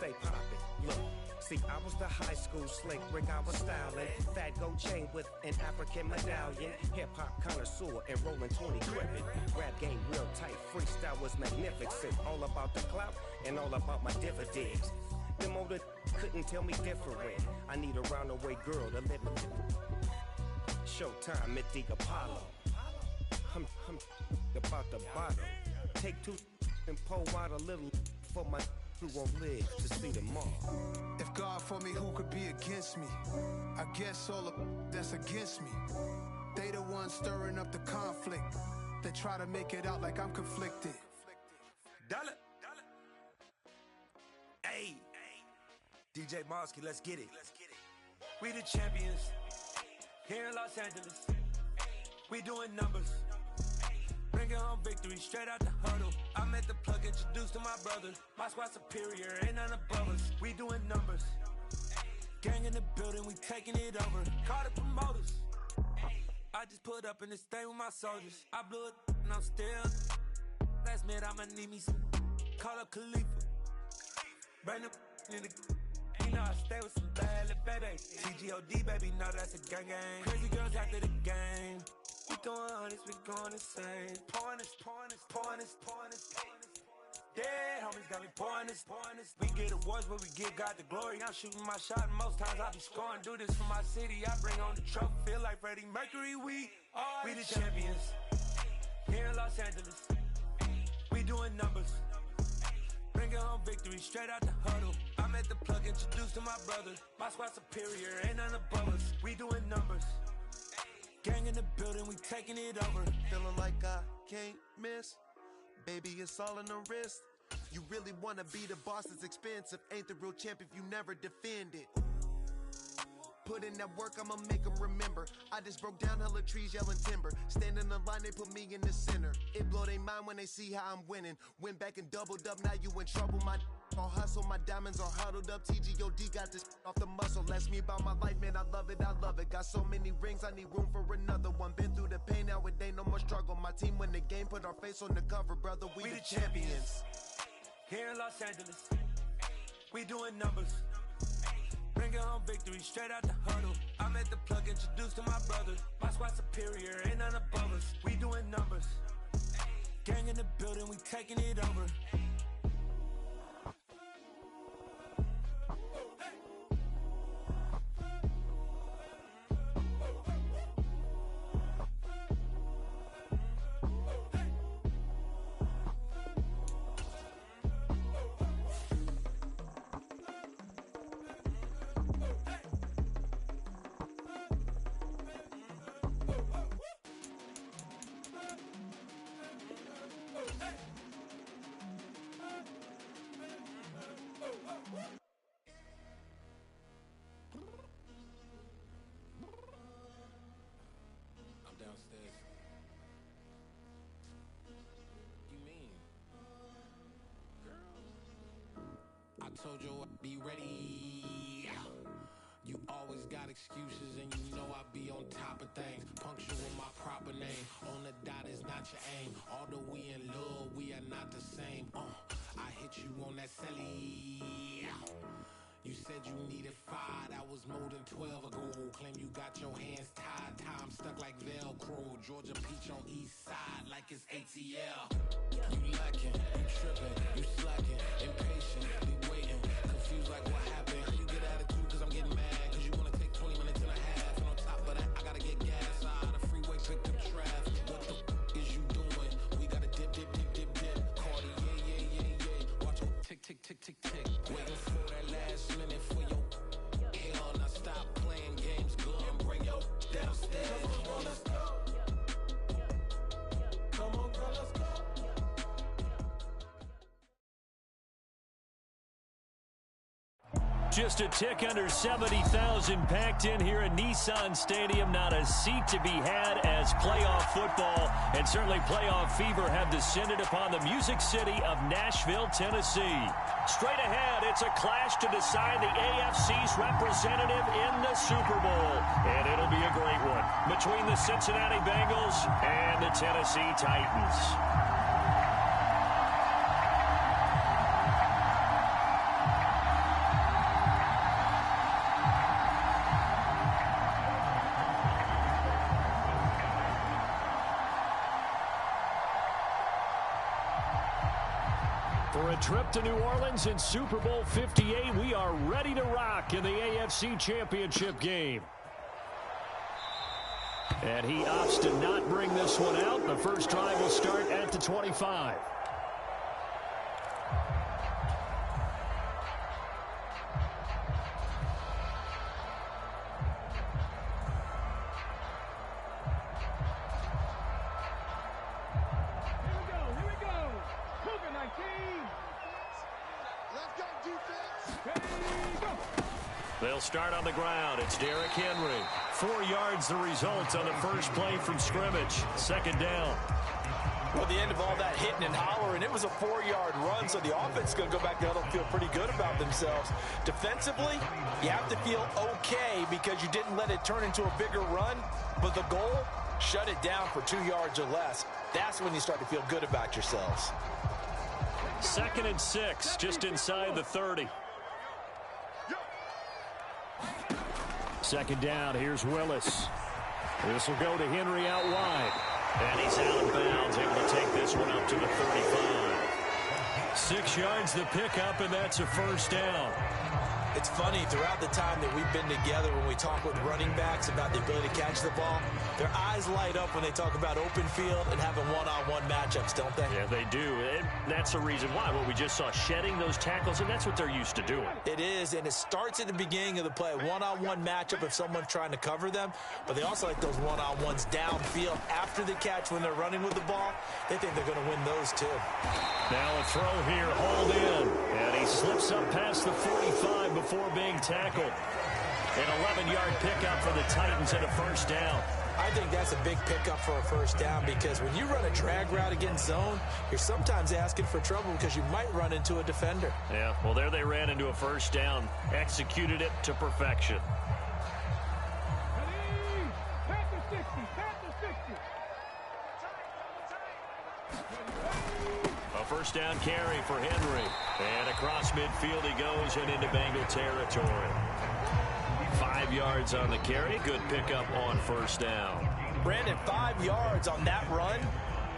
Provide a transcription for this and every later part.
stay poppin'. Look, see, I was the high school slick Rick, I was styling. Fat gold chain with an African medallion. Hip-hop connoisseur and rolling 20 grippin'. Rap game real tight, freestyle was magnificent. All about the clout and all about my dividends. Them older couldn't tell me different. I need a round-the-way girl to live in. Showtime at the Apollo. I'm about the bottom. Take two and pour out a little for my who won't live to see tomorrow. If God for me, who could be against me? I guess all of that's against me. They the ones stirring up the conflict. They try to make it out like I'm conflicted. Dollar. Hey, DJ Mosky, let's get it. We the champions here in Los Angeles. We doing numbers. Bringing home victory straight out the huddle. I'm at the plug, introduced to my brother. My squad superior, ain't none above us. We doing numbers. Gang in the building, we taking it over. Call the promoters. I just put up in this thing with my soldiers. I blew it and I'm still. Last minute I'ma need me some. Call up Khalifa. Bring the in the. You know I stay with some bad little baby. TGOD baby, know that's a gang gang. Crazy girls after the game. We doing hundreds, we going insane. Pouring this. Dead homies got me pouring this. We get awards, but we give God the glory. I'm shooting my shot, and most times I be scoring. Do this for my city, I bring on the trophy. Feel like Freddie Mercury, we the champions. Here in Los Angeles, we doing numbers. Bringing home victory straight out the huddle. I'm at the plug, introduced to my brother. My squad superior, ain't none above us. We doing numbers. Gang in the building, we taking it over. Feeling like I can't miss. Baby, it's all in the wrist. You really wanna be the boss, it's expensive. Ain't the real champ if you never defend it. Put in that work, I'ma make them remember. I just broke down hella trees, yelling timber. Stand in the line, they put me in the center. It blow their mind when they see how I'm winning. Went back and doubled up, now you in trouble. My all hustle, my diamonds are huddled up. TGOD got this off the muscle. Ask me about my life, man, I love it. Got so many rings, I need room for another one. Been through the pain, now it ain't no more struggle. My team win the game, put our face on the cover, brother. We the champions. Here in Los Angeles, we doing numbers. Bringing home victory straight out the huddle. I'm at the plug, introduced to my brother. My squad superior, ain't none above us. We doing numbers. Gang in the building, we taking it over. Downstairs. You mean? Girl, I told you I'd be ready. You always got excuses and you know I be on top of things. Punctual my proper name. On the dot is not your aim. Although we in love, we are not the same. I hit you on that celly. You said you needed 5, that was more than 12 ago. Claim you got your hands tied, time stuck like Velcro. Georgia Peach on east side like it's ATL. You lacking, you tripping, you slacking, impatient, be waiting, confused like what happened. How you get attitude cause I'm getting mad, cause you wanna take 20 minutes and a half. And on top of that, I gotta get gas out of the freeway, pick up traffic. What the is you doing? We gotta dip. Cardi, yeah. Watch your tick. Waiting for that last minute for your hell. Now stop playing games, go and bring your downstairs. Come on, let's go. Come on, girl, let's go. Just a tick under 70,000 packed in here at Nissan Stadium. Not a seat to be had as playoff football and certainly playoff fever have descended upon the Music City of Nashville, Tennessee. Straight ahead, it's a clash to decide the AFC's representative in the Super Bowl. And it'll be a great one between the Cincinnati Bengals and the Tennessee Titans. For a trip to New Orleans in Super Bowl 58, we are ready to rock in the AFC Championship game. And he opts to not bring this one out. The first drive will start at the 25. They'll start on the ground. It's Derrick Henry. 4 yards the result on the first play from scrimmage. Second down. Well, the end of all that hitting and hollering, it was a 4-yard run, so the offense is going to go back there and feel pretty good about themselves. Defensively, you have to feel okay because you didn't let it turn into a bigger run, but the goal, shut it down for 2 yards or less. That's when you start to feel good about yourselves. 2nd and 6, just inside the 30. Second down, here's Willis. This will go to Henry out wide. And he's out of bounds, able to take this one up to the 35. 6 yards the pickup, and that's a first down. It's funny, throughout the time that we've been together, when we talk with running backs about the ability to catch the ball, their eyes light up when they talk about open field and having one-on-one matchups, don't they? Yeah, they do. And that's the reason why. What we just saw, shedding those tackles, and that's what they're used to doing. It is, and it starts at the beginning of the play. One-on-one matchup if someone's trying to cover them, but they also like those one-on-ones downfield after the catch when they're running with the ball. They think they're going to win those, too. Now a throw here, hauled in, and he slips up past the 45 before being tackled. An 11-yard pickup for the Titans and a first down. I think that's a big pickup for a first down because when you run a drag route against zone, you're sometimes asking for trouble because you might run into a defender. Yeah, well, there they ran into a first down, executed it to perfection. A first down carry for Henry. And across midfield he goes and into Bengal territory. 5 yards on the carry. Good pickup on first down. Brandon, 5 yards on that run.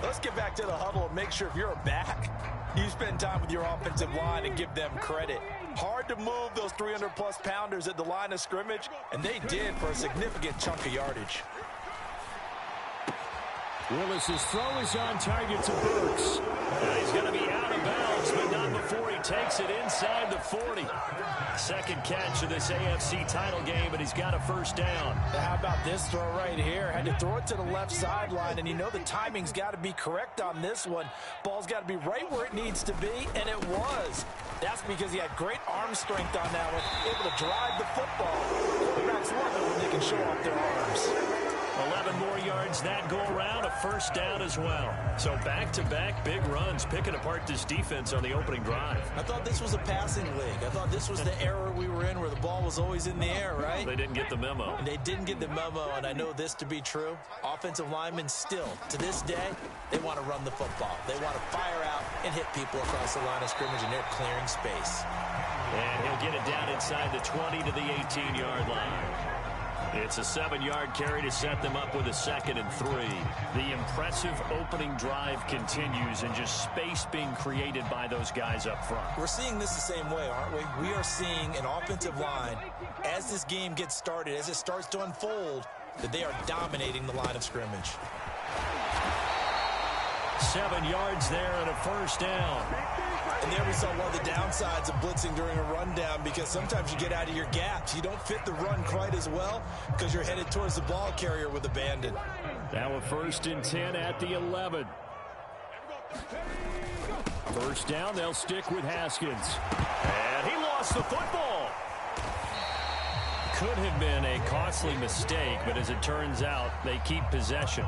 Let's get back to the huddle and make sure if you're a back, you spend time with your offensive line and give them credit. Hard to move those 300-plus pounders at the line of scrimmage, and they did for a significant chunk of yardage. Willis's throw is on target to Burks. And he's going to be out of bounds, but not before he takes it inside the 40. Second catch of this AFC title game, and he's got a first down. How about this throw right here? Had to throw it to the left sideline, and you know the timing's got to be correct on this one. Ball's got to be right where it needs to be, and it was. That's because he had great arm strength on that one, able to drive the football. Quarterbacks love it when they can show off their arms. 11 more yards that go around, a first down as well. So back-to-back big runs, picking apart this defense on the opening drive. I thought this was a passing league. I thought this was the era we were in where the ball was always in the air, right? They didn't get the memo. And they didn't get the memo, and I know this to be true. Offensive linemen still, to this day, they want to run the football. They want to fire out and hit people across the line of scrimmage, and they're clearing space. And he'll get it down inside the 20 to the 18-yard line. It's a 7-yard carry to set them up with a 2nd and 3. The impressive opening drive continues and just space being created by those guys up front. We're seeing this the same way, aren't we? We are seeing an offensive line, as this game gets started, as it starts to unfold, that they are dominating the line of scrimmage. 7 yards there and a first down. And there we saw one of the downsides of blitzing during a rundown because sometimes you get out of your gaps. You don't fit the run quite as well because you're headed towards the ball carrier with abandon. Now a 1st and 10 at the 11. First down, they'll stick with Haskins. And he lost the football. Could have been a costly mistake, but as it turns out, they keep possession.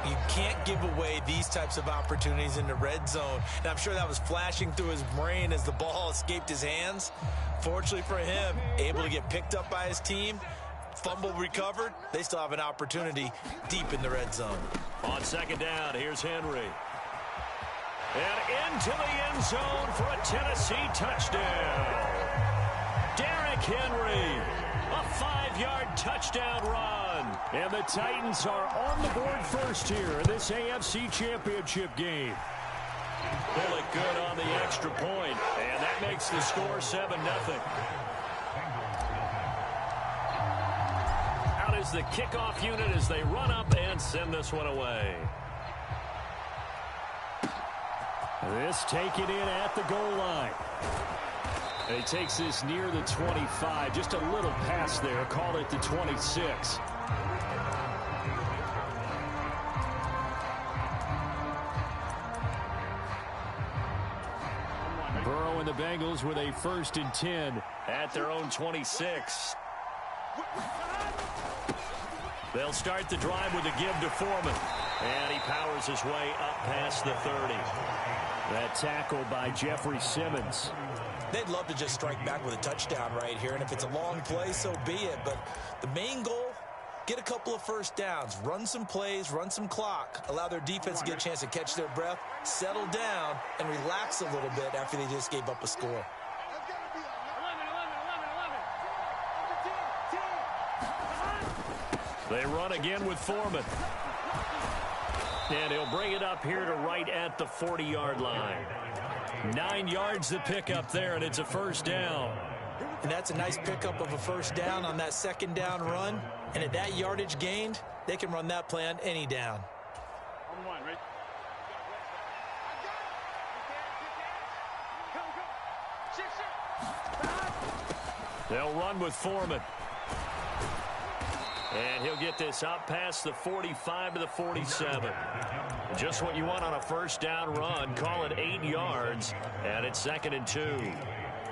You can't give away these types of opportunities in the red zone. And I'm sure that was flashing through his brain as the ball escaped his hands. Fortunately for him, able to get picked up by his team, fumble recovered. They still have an opportunity deep in the red zone. On 2nd down, here's Henry. And into the end zone for a Tennessee touchdown. Derrick Henry. A 5-yard touchdown run. And the Titans are on the board first here in this AFC Championship game. Pull it good on the extra point, and that makes the score 7-0. Out is the kickoff unit as they run up and send this one away. This taken in at the goal line. He takes this near the 25. Just a little pass there. Call it the 26. Burrow and the Bengals with a 1st and 10 at their own 26. They'll start the drive with a give to Foreman. And he powers his way up past the 30. That tackle by Jeffrey Simmons. They'd love to just strike back with a touchdown right here, and if it's a long play, so be it. But the main goal, get a couple of first downs, run some plays, run some clock, allow their defense to get a chance to catch their breath, settle down, and relax a little bit after they just gave up a score. They run again with Foreman. And he'll bring it up here to right at the 40-yard line. 9 yards to pick up there, and it's a 1st down. And that's a nice pickup of a 1st down on that 2nd down run. And at that yardage gained, they can run that play on any down. They'll run with Foreman. And he'll get this up past the 45 to the 47. Just what you want on a 1st down run. Call it 8 yards, and it's 2nd and 2.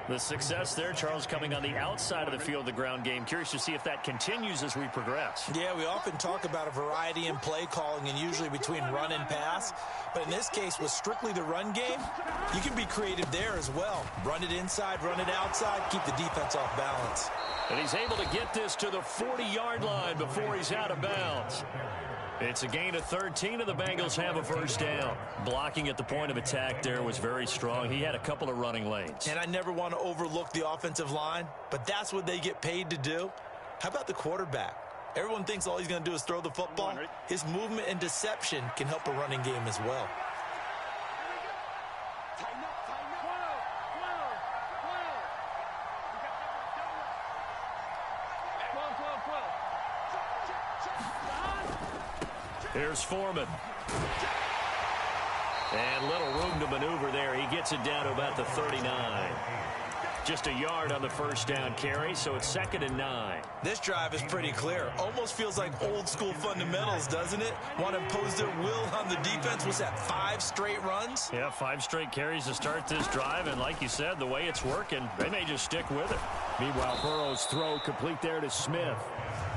The success there, Charles, coming on the outside of the field, the ground game. Curious to see if that continues as we progress. Yeah, we often talk about a variety in play calling and usually between run and pass. But in this case, with strictly the run game, you can be creative there as well. Run it inside, run it outside, keep the defense off balance. And he's able to get this to the 40-yard line before he's out of bounds. It's a gain of 13, and the Bengals have a 1st down. Blocking at the point of attack there was very strong. He had a couple of running lanes. And I never want to overlook the offensive line, but that's what they get paid to do. How about the quarterback? Everyone thinks all he's going to do is throw the football. His movement and deception can help a running game as well. Here's Foreman. And little room to maneuver there. He gets it down to about the 39. Just a yard on the 1st down carry, so it's 2nd and 9. This drive is pretty clear. Almost feels like old school fundamentals, doesn't it? Want to impose their will on the defense. Was that 5 straight runs? Yeah, 5 straight carries to start this drive, and like you said, the way it's working, they may just stick with it. Meanwhile, Burrow's throw complete there to Smith.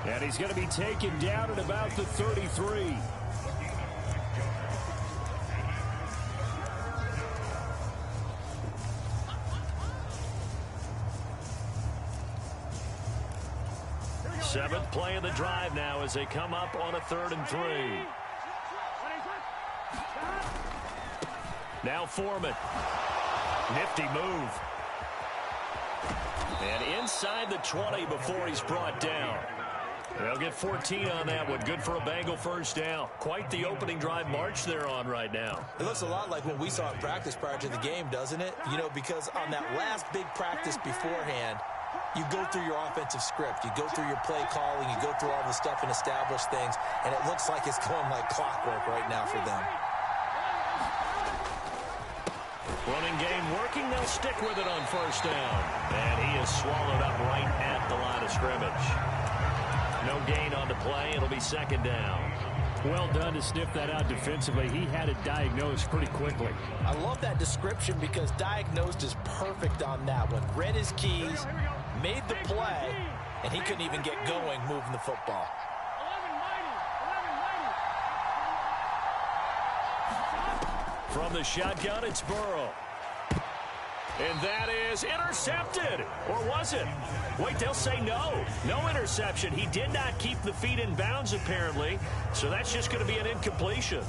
And he's going to be taken down at about the 33. Seventh play of the drive now as they come up on a 3rd and 3. Now Foreman. Nifty move. And inside the 20 before he's brought down. They'll get 14 on that one. Good for a Bengal 1st down. Quite the opening drive march they're on right now. It looks a lot like what we saw in practice prior to the game, doesn't it? You know, because on that last big practice beforehand, you go through your offensive script. You go through your play calling. You go through all the stuff and establish things. And it looks like it's going like clockwork right now for them. Running game working. They'll stick with it on 1st down. And he is swallowed up right at the line of scrimmage. No gain on the play. It'll be 2nd down. Well done to sniff that out defensively. He had it diagnosed pretty quickly. I love that description because diagnosed is perfect on that one. Read his keys, made the play, and he couldn't even get going moving the football. From the shotgun, it's Burrow. And that is intercepted. Or was it? Wait, they'll say no. No interception. He did not keep the feet in bounds, apparently. So that's just going to be an incompletion.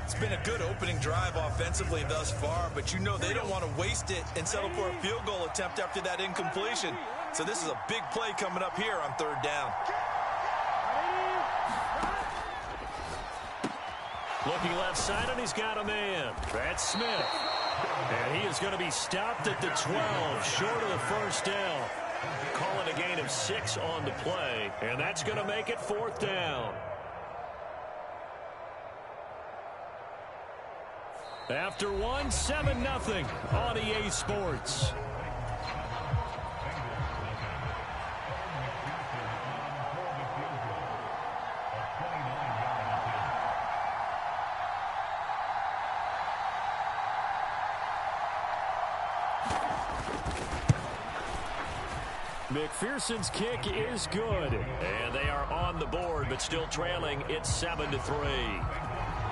It's been a good opening drive offensively thus far, but you know they don't want to waste it and settle for a field goal attempt after that incompletion. So this is a big play coming up here on 3rd down. Looking left side, and he's got a man. That's Smith. And he is going to be stopped at the 12, short of the first down. Calling a gain of 6 on the play, and that's going to make it 4th down. After 1, 7-0 on EA Sports. McPherson's kick is good. And they are on the board, but still trailing. It's 7-3.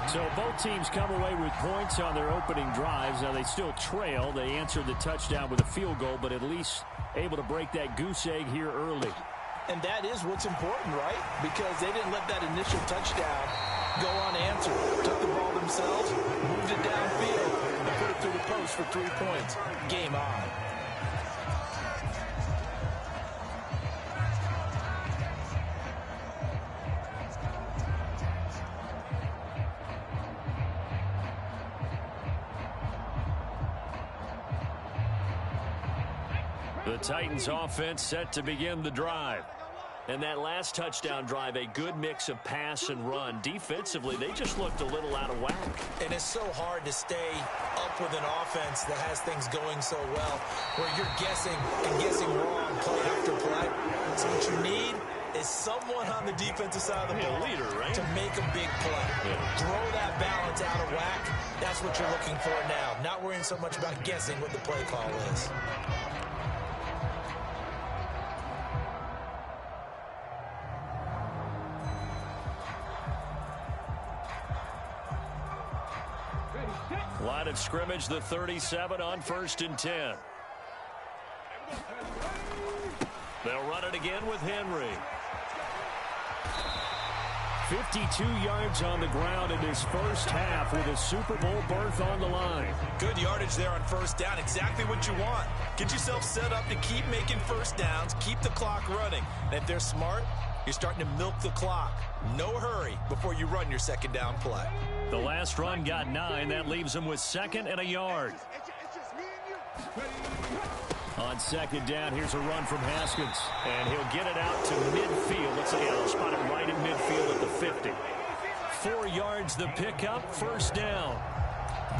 So both teams come away with points on their opening drives. Now they still trail. They answered the touchdown with a field goal, but at least able to break that goose egg here early. And that is what's important, right? Because they didn't let that initial touchdown go unanswered. Took the ball themselves, moved it downfield, and put it through the post for 3 points. Game on. The Titans offense set to begin the drive. And that last touchdown drive, a good mix of pass and run. Defensively, they just looked a little out of whack. And it's so hard to stay up with an offense that has things going so well, where you're guessing and guessing wrong play after play. So what you need is someone on the defensive side of the ball leader, right? to make a big play. Yeah. Throw that balance out of whack. That's what you're looking for now. Not worrying so much about guessing what the play call is. Line of scrimmage, the 37 on 1st and 10. They'll run it again with Henry. 52 yards on the ground in his first half with a Super Bowl berth on the line. Good yardage there on first down. Exactly what you want. Get yourself set up to keep making first downs, keep the clock running. And if they're smart, you're starting to milk the clock. No hurry before you run your second down play. The last run got 9. That leaves him with 2nd and a yard. On 2nd down, here's a run from Haskins. And he'll get it out to midfield. Let's see, I'll spot it right in midfield at the 50. 4 yards the pickup, first down.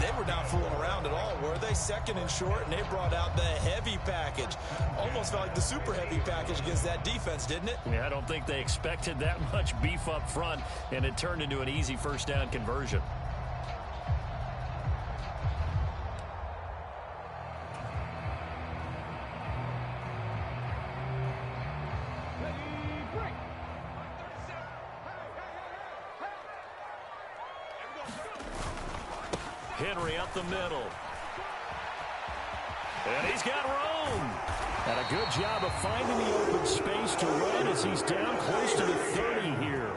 They were not fooling around at all, were they? 2nd and short, and they brought out the heavy package. Almost felt like the super heavy package against that defense, didn't it? Yeah, I don't think they expected that much beef up front, and it turned into an easy first down conversion. Henry up the middle. And he's got room. And a good job of finding the open space to run as he's down close to the 30 here.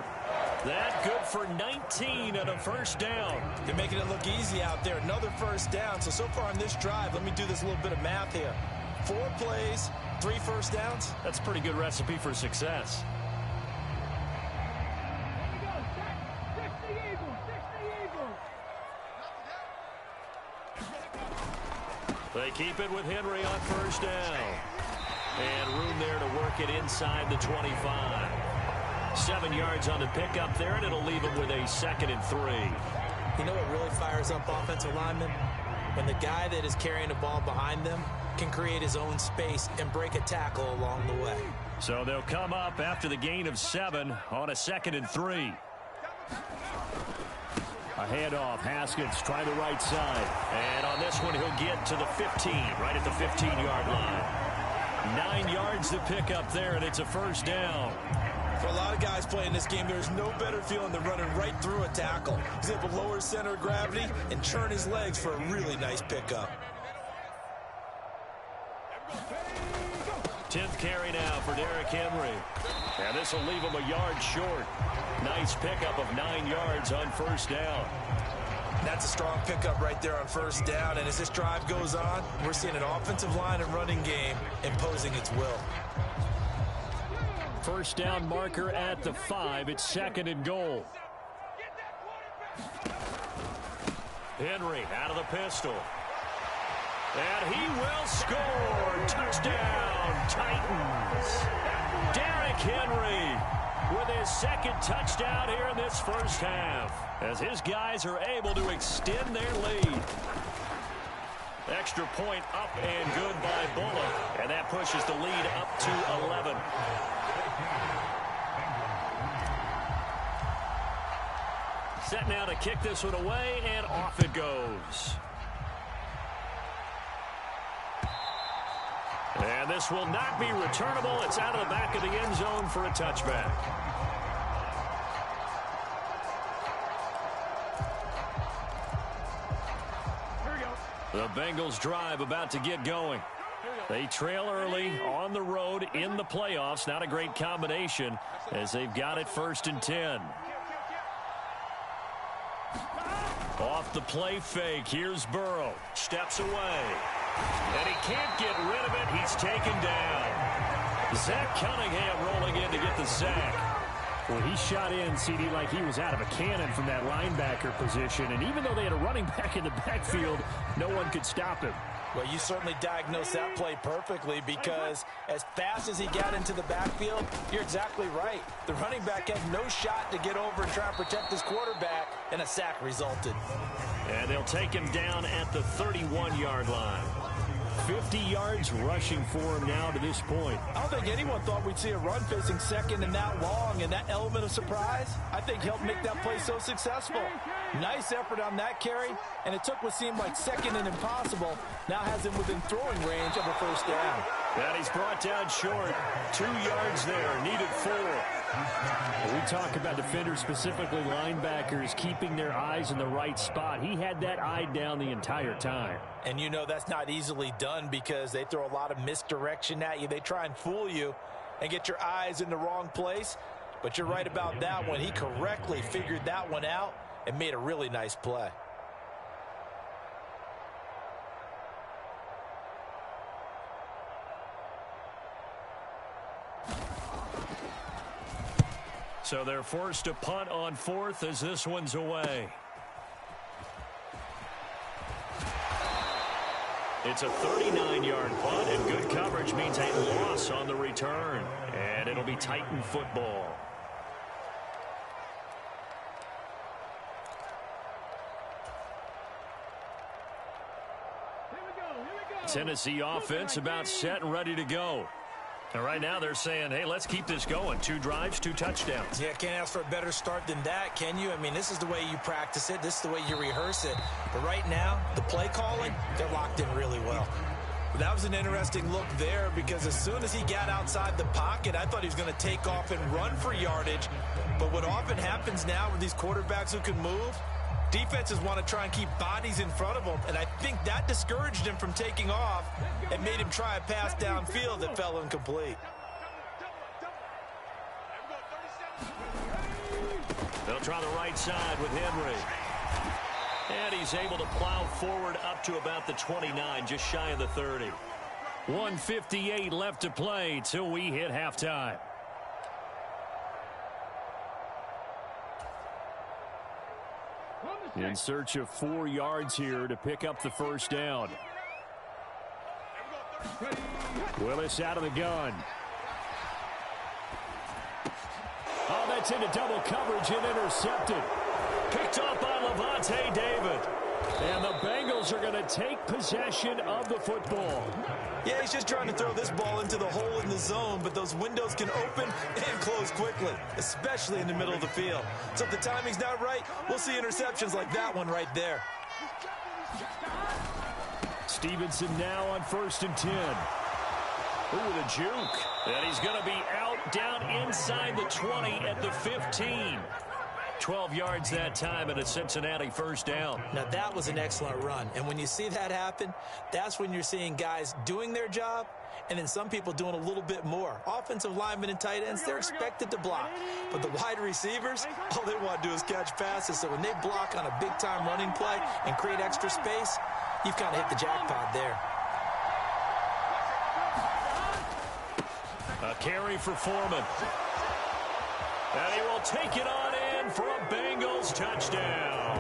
That good for 19 and a first down. They're making it look easy out there. Another first down. So far on this drive, let me do this little bit of math here. 4 plays, 3 first downs. That's a pretty good recipe for success. They keep it with Henry on first down. And room there to work it inside the 25. 7 yards on the pickup there, and it'll leave him with a 2nd and 3. You know what really fires up offensive linemen? When the guy that is carrying the ball behind them can create his own space and break a tackle along the way. So they'll come up after the gain of 7 on a 2nd and 3. A handoff. Haskins trying the right side. And on this one, he'll get to the 15, right at the 15-yard line. 9 yards to pick up there, and it's a first down. For a lot of guys playing this game, there's no better feeling than running right through a tackle. He's able to lower his center of gravity and churn his legs for a really nice pickup. 10th carry now for Derrick Henry. And this will leave him a yard short. Nice pickup of 9 yards on first down. That's a strong pickup right there on first down. And as this drive goes on, we're seeing an offensive line and running game imposing its will. First down marker at the 5. It's 2nd and goal. Henry out of the pistol. And he will score. Touchdown, Titans. Derrick Henry with his second touchdown here in this first half, as his guys are able to extend their lead. Extra point up and good by Bullock, and that pushes the lead up to 11. Set now to kick this one away, and off it goes. And this will not be returnable. It's out of the back of the end zone for a touchback. The Bengals drive about to get going. They trail early on the road in the playoffs. Not a great combination as they've got it 1st and 10. Off the play fake. Here's Burrow. Steps away. And he can't get rid of it. He's taken down. Zach Cunningham rolling in to get the sack. Well, he shot in, CD, like he was out of a cannon from that linebacker position. And even though they had a running back in the backfield, no one could stop him. Well, you certainly diagnosed that play perfectly, because as fast as he got into the backfield, you're exactly right. The running back had no shot to get over and try and protect his quarterback, and a sack resulted. And they'll take him down at the 31-yard line. 50 yards rushing for him now to this point. I don't think anyone thought we'd see a run facing second and that long, and that element of surprise, I think, helped make that play so successful. Nice effort on that carry, and it took what seemed like second and impossible, now has him within throwing range of a first down. And he's brought down short. 2 yards there, needed 4. We talk about defenders, specifically linebackers, keeping their eyes in the right spot. He had that eye down the entire time. And you know that's not easily done, because they throw a lot of misdirection at you. They try and fool you and get your eyes in the wrong place. But you're right about that one. He correctly figured that one out and made a really nice play. So they're forced to punt on 4th as this one's away. It's a 39-yard punt, and good coverage means a loss on the return. And it'll be Titan football. Tennessee offense about set and ready to go. And right now they're saying, hey, let's keep this going. 2 drives, 2 touchdowns. Yeah, can't ask for a better start than that, can you? I mean, this is the way you practice it. This is the way you rehearse it. But right now, the play calling, they're locked in really well. That was an interesting look there, because as soon as he got outside the pocket, I thought he was going to take off and run for yardage. But what often happens now with these quarterbacks who can move, defenses want to try and keep bodies in front of them, and I think that discouraged him from taking off and made him try a pass downfield that fell incomplete. They'll try the right side with Henry. And he's able to plow forward up to about the 29, just shy of the 30. 1:58 left to play till we hit halftime. In search of 4 yards here to pick up the first down. Willis out of the gun. Oh, that's into double coverage and intercepted. Picked up by Levante David. And the Bengals are going to take possession of the football. Yeah, he's just trying to throw this ball into the hole in the zone, but those windows can open and close quickly, especially in the middle of the field. So if the timing's not right, we'll see interceptions like that one right there. Stevenson now on 1st and 10. Ooh, the juke. And he's going to be out down inside the 20 at the 15. 12 yards that time, and a Cincinnati first down. Now, that was an excellent run. And when you see that happen, that's when you're seeing guys doing their job, and then some people doing a little bit more. Offensive linemen and tight ends, they're expected to block. But the wide receivers, all they want to do is catch passes. So when they block on a big-time running play and create extra space, you've kind of hit the jackpot there. A carry for Foreman. And he will take it on in for a Bengals touchdown.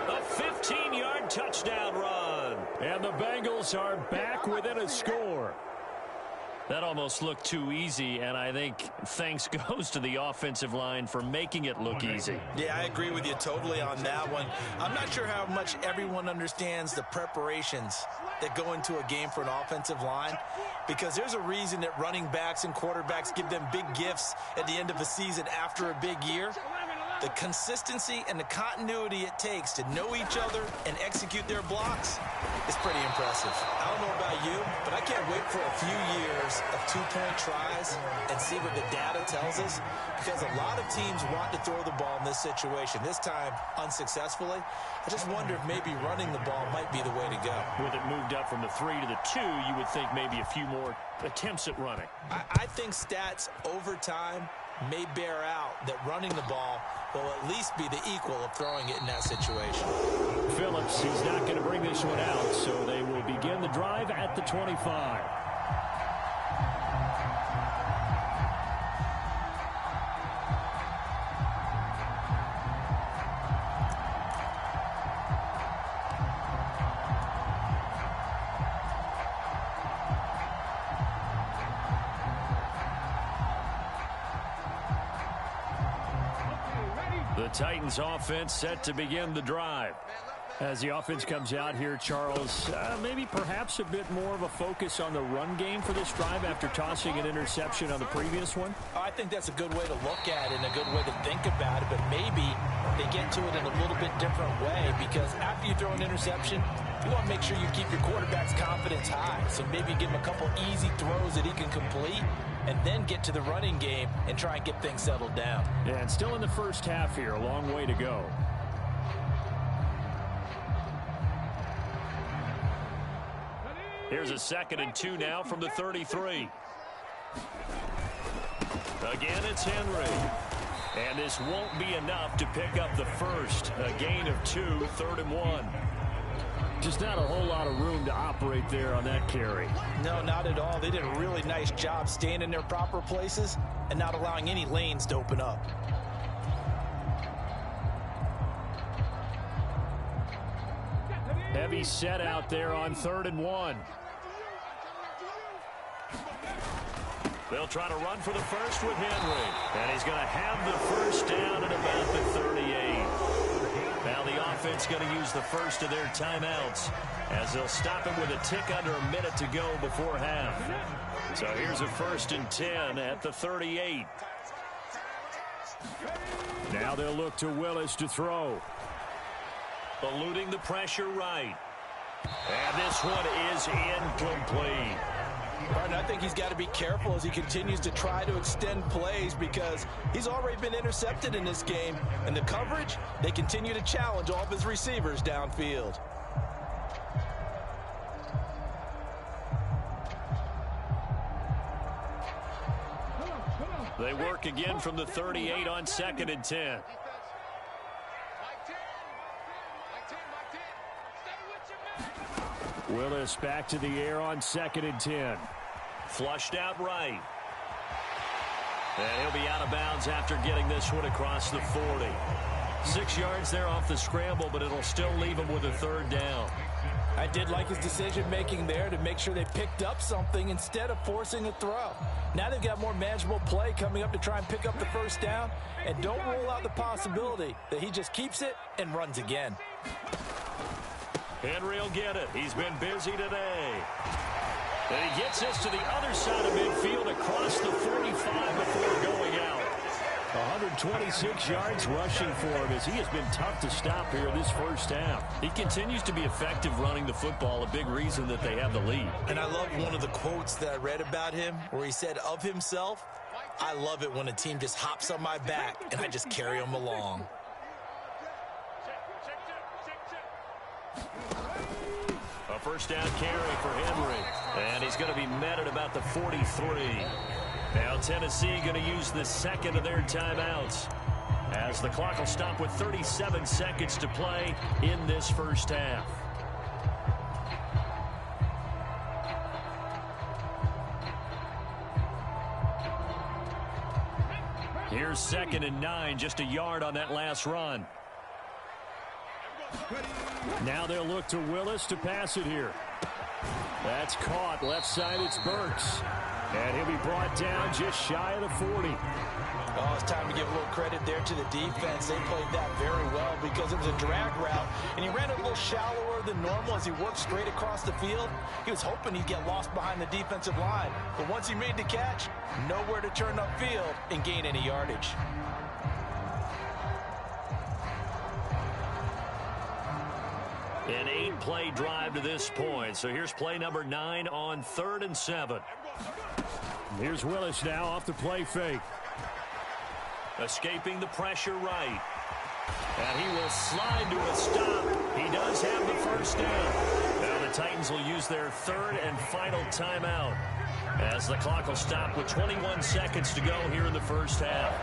A 15-yard touchdown run. And the Bengals are back within a score. That almost looked too easy, and I think thanks goes to the offensive line for making it look easy. Yeah, I agree with you totally on that one. I'm not sure how much everyone understands the preparations that go into a game for an offensive line, because there's a reason that running backs and quarterbacks give them big gifts at the end of a season after a big year. The consistency and the continuity it takes to know each other and execute their blocks is pretty impressive. I don't know about you, but I can't wait for a few years of two-point tries and see what the data tells us, because a lot of teams want to throw the ball in this situation, this time unsuccessfully. I just wonder if maybe running the ball might be the way to go. With it moved up from the 3 to the 2, you would think maybe a few more attempts at running. I think stats over time may bear out that running the ball will at least be the equal of throwing it in that situation. Phillips is not going to bring this one out, so they will begin the drive at the 25. The Titans offense set to begin the drive. As the offense comes out here, Charles, maybe perhaps a bit more of a focus on the run game for this drive after tossing an interception on the previous one? I think that's a good way to look at it and a good way to think about it, but maybe they get to it in a little bit different way, because after you throw an interception, you want to make sure you keep your quarterback's confidence high. So maybe give him a couple easy throws that he can complete, and then get to the running game and try and get things settled down. Yeah, and still in the first half here, a long way to go. Here's a 2nd and 2 now from the 33. Again, it's Henry. And this won't be enough to pick up the first. A gain of 2, 3rd and 1. Just not a whole lot of room to operate there on that carry. No, not at all. They did a really nice job staying in their proper places and not allowing any lanes to open up. Heavy set out there on 3rd and 1. They'll try to run for the first with Henry. And he's going to have the first down at about the 38. Now the offense going to use the first of their timeouts, as they'll stop him with a tick under a minute to go before half. So here's a 1st and 10 at the 38. Now they'll look to Willis to throw. Eluding the pressure right. And this one is incomplete. Martin, I think he's got to be careful as he continues to try to extend plays, because he's already been intercepted in this game. And the coverage, they continue to challenge all of his receivers downfield. They work again from the 38 on 2nd and 10. Willis back to the air on 2nd and 10. Flushed out right. And he'll be out of bounds after getting this one across the 40. 6 yards there off the scramble, but it'll still leave him with a 3rd down. I did like his decision-making there to make sure they picked up something instead of forcing a throw. Now they've got more manageable play coming up to try and pick up the first down, and don't rule out the possibility that he just keeps it and runs again. Henry will get it. He's been busy today. And he gets this to the other side of midfield across the 45 before going out. 126 yards rushing for him, as he has been tough to stop here in this first half. He continues to be effective running the football, a big reason that they have the lead. And I love one of the quotes that I read about him where he said of himself, "I love it when a team just hops on my back and I just carry them along." A first down carry for Henry. And he's going to be met at about the 43. Now Tennessee going to use the 2nd of their timeouts, as the clock will stop with 37 seconds to play in this first half. Here's 2nd and 9, just a yard on that last run. Now they'll look to Willis to pass it here. That's caught. Left side, it's Burks. And he'll be brought down just shy of the 40. Oh, it's time to give a little credit there to the defense. They played that very well because it was a drag route, and he ran it a little shallower than normal as he worked straight across the field. He was hoping he'd get lost behind the defensive line, but once he made the catch, nowhere to turn upfield and gain any yardage. An 8-play drive to this point. So here's play number 9 on 3rd and 7. Here's Willis now off the play fake. Escaping the pressure right. And he will slide to a stop. He does have the first down. Now the Titans will use their 3rd and final timeout as the clock will stop with 21 seconds to go here in the first half.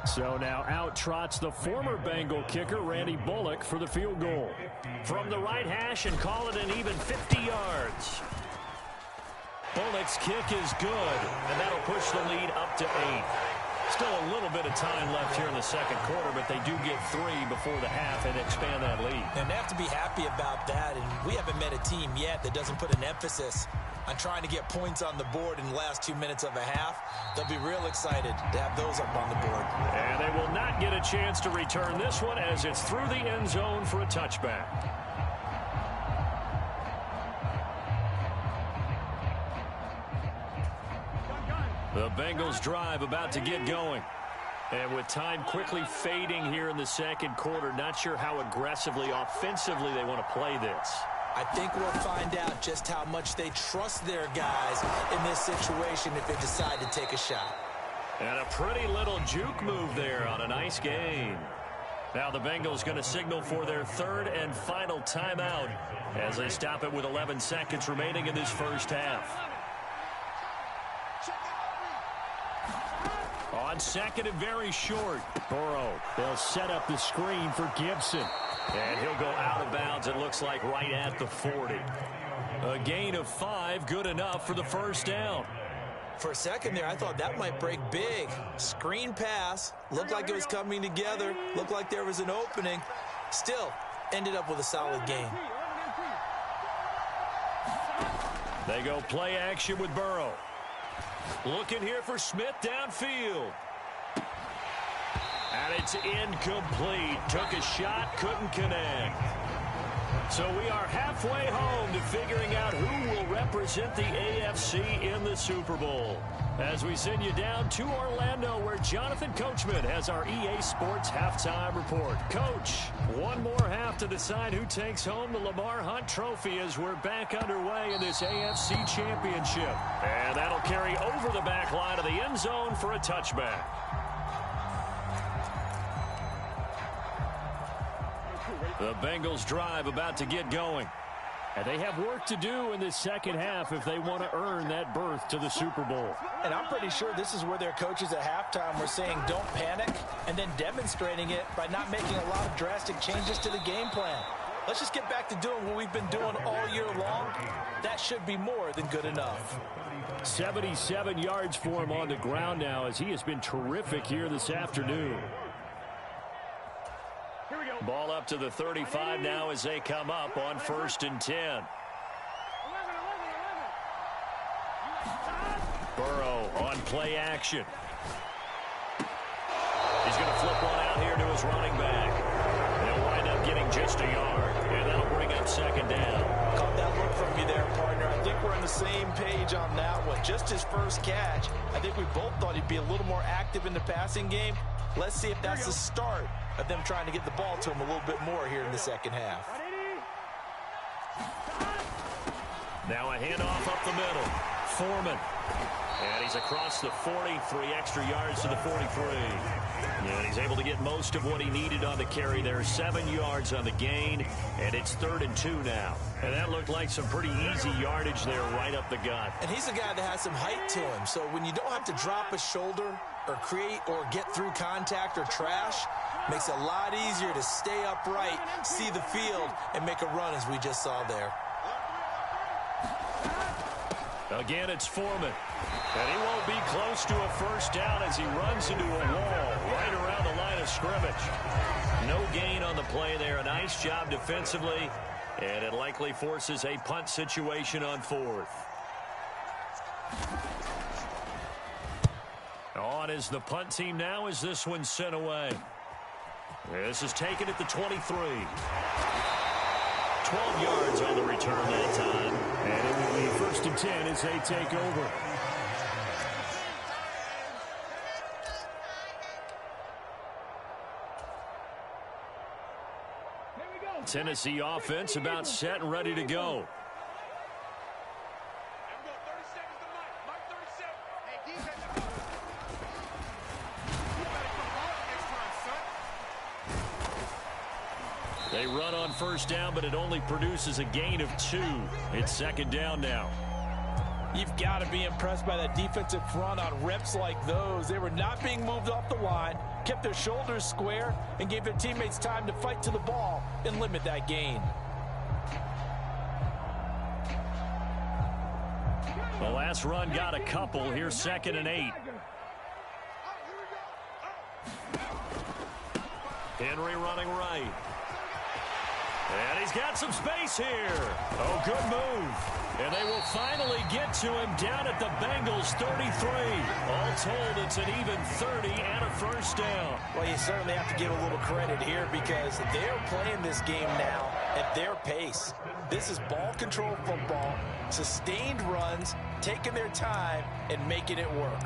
So now out trots the former Bengal kicker, Randy Bullock, for the field goal. From the right hash and call it an even 50 yards. Bullock's kick is good, and that'll push the lead up to 8. Still a little bit of time left here in the second quarter, but they do get 3 before the half and expand that lead. And they have to be happy about that, and we haven't met a team yet that doesn't put an emphasis on trying to get points on the board in the last 2 minutes of a half. They'll be real excited to have those up on the board. And they will not get a chance to return this one as it's through the end zone for a touchback. The Bengals drive about to get going. And with time quickly fading here in the second quarter, not sure how aggressively, offensively they want to play this. I think we'll find out just how much they trust their guys in this situation if they decide to take a shot. And a pretty little juke move there on a nice gain. Now the Bengals going to signal for their 3rd and final timeout as they stop it with 11 seconds remaining in this first half. On 2nd and very short. Burrow, they'll set up the screen for Gibson. And he'll go out of bounds, it looks like, right at the 40. A gain of 5, good enough for the first down. For a second there, I thought that might break big. Screen pass, looked like it was coming together, looked like there was an opening. Still, ended up with a solid gain. They go play action with Burrow. Looking here for Smith downfield. And it's incomplete. Took a shot, couldn't connect. So we are halfway home to figuring out who will represent the AFC in the Super Bowl. As we send you down to Orlando, where Jonathan Coachman has our EA Sports halftime report. Coach, one more half to decide who takes home the Lamar Hunt Trophy as we're back underway in this AFC Championship. And that'll carry over the back line of the end zone for a touchback. The Bengals drive about to get going. And they have work to do in this second half if they want to earn that berth to the Super Bowl. And I'm pretty sure this is where their coaches at halftime were saying don't panic, and then demonstrating it by not making a lot of drastic changes to the game plan. Let's just get back to doing what we've been doing all year long. That should be more than good enough. 77 yards for him on the ground now as he has been terrific here this afternoon. Ball up to the 35 now as they come up on 1st and 10. Burrow on play action. He's going to flip one out here to his running back. They'll wind up getting just a yard, and that'll bring up 2nd down. Caught that look from you there, partner. I think we're on the same page on that one. Just his first catch. I think we both thought he'd be a little more active in the passing game. Let's see if that's the start of them trying to get the ball to him a little bit more here in the second half. Now a handoff up the middle. Foreman And he's across the 40, 3 extra yards to the 43. And he's able to get most of what he needed on the carry there. 7 yards on the gain, and it's 3rd and 2 now. And that looked like some pretty easy yardage there right up the gut. And he's a guy that has some height to him. So when you don't have to drop a shoulder or create or get through contact or trash, makes it a lot easier to stay upright, see the field, and make a run as we just saw there. Again, it's Foreman. And he won't be close to a first down as he runs into a wall right around the line of scrimmage. No gain on the play there. A nice job defensively. And it likely forces a punt situation on 4th. On is the punt team now as this one's sent away. This is taken at the 23. 12 yards on the return that time. And it will be 1st and 10 as they take over. Tennessee offense about set and ready to go. They run on first down, but it only produces a gain of 2. It's 2nd down now. You've got to be impressed by that defensive front on reps like those. They were not being moved off the line, kept their shoulders square, and gave their teammates time to fight to the ball and limit that gain. The last run got a couple. Here's 2nd and 8. Henry running right. And he's got some space here. Oh, good move. And they will finally get to him down at the Bengals 33. All told, it's an even 30 and a first down. Well, you certainly have to give a little credit here because they're playing this game now at their pace. This is ball control football, sustained runs, taking their time, and making it work.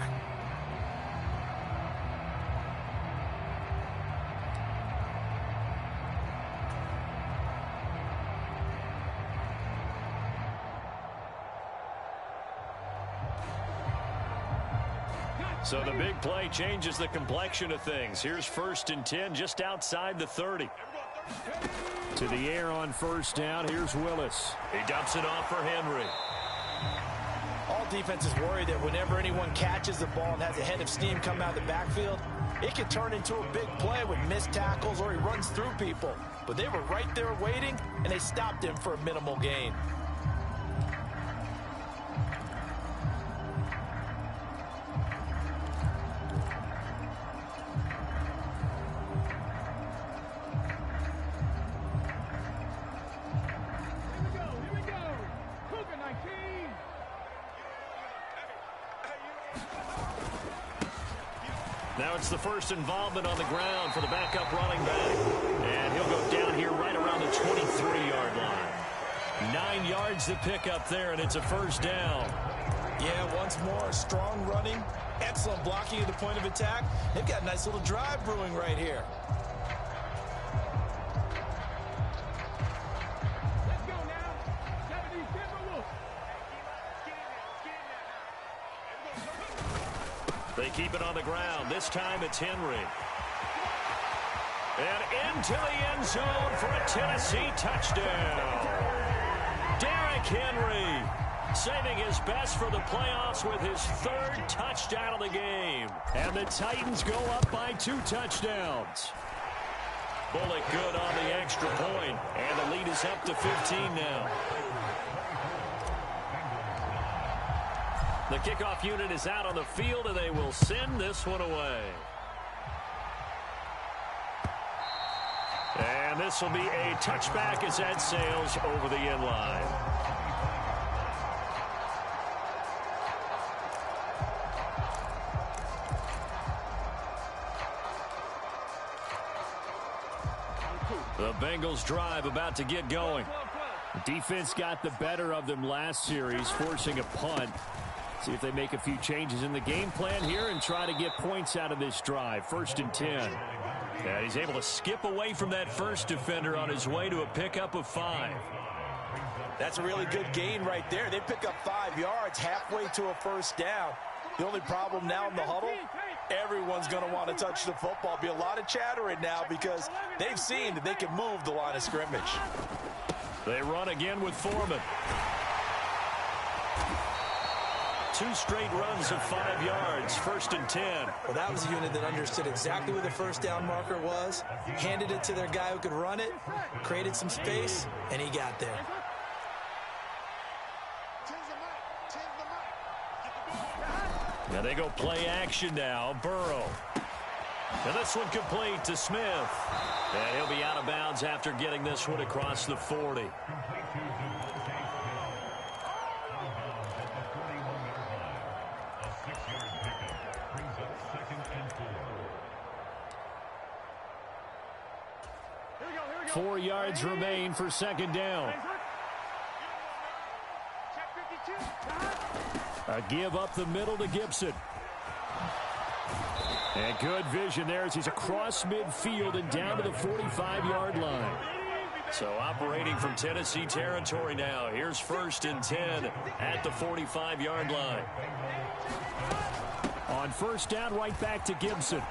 So the big play changes the complexion of things. Here's 1st and 10 just outside the 30. To the air on first down. Here's Willis. He dumps it off for Henry. All defenses worry that whenever anyone catches the ball and has a head of steam come out of the backfield, it can turn into a big play with missed tackles or he runs through people. But they were right there waiting, and they stopped him for a minimal gain. Now it's the first involvement on the ground for the backup running back. And he'll go down here right around the 23-yard line. 9 yards to pick up there, and it's a first down. Yeah, once more, strong running, excellent blocking at the point of attack. They've got a nice little drive brewing right here. They keep it on the ground. This time it's Henry. And into the end zone for a Tennessee touchdown. Derrick Henry saving his best for the playoffs with his 3rd touchdown of the game. And the Titans go up by 2 touchdowns. Bullock good on the extra point, and the lead is up to 15 now. The kickoff unit is out on the field, and they will send this one away. And this will be a touchback as that sails over the end line. The Bengals drive about to get going. Defense got the better of them last series, forcing a punt. See if they make a few changes in the game plan here and try to get points out of this drive. 1st and 10. And he's able to skip away from that first defender on his way to a pickup of 5. That's a really good gain right there. They pick up 5 yards halfway to a first down. The only problem now in the huddle, everyone's going to want to touch the football. Be a lot of chattering now because they've seen that they can move the line of scrimmage. They run again with Foreman. 2 straight runs of 5 yards, 1st and 10. Well, that was a unit that understood exactly where the first down marker was, handed it to their guy who could run it, created some space, and he got there. Now they go play action now. Burrow. And this one complete to Smith. And he'll be out of bounds after getting this one across the 40. Here 4 yards remain for 2nd down. A give up the middle to Gibson. And good vision there as he's across midfield and down to the 45-yard line. So operating from Tennessee territory now. Here's 1st and 10 at the 45-yard line. On 1st down, right back to Gibson.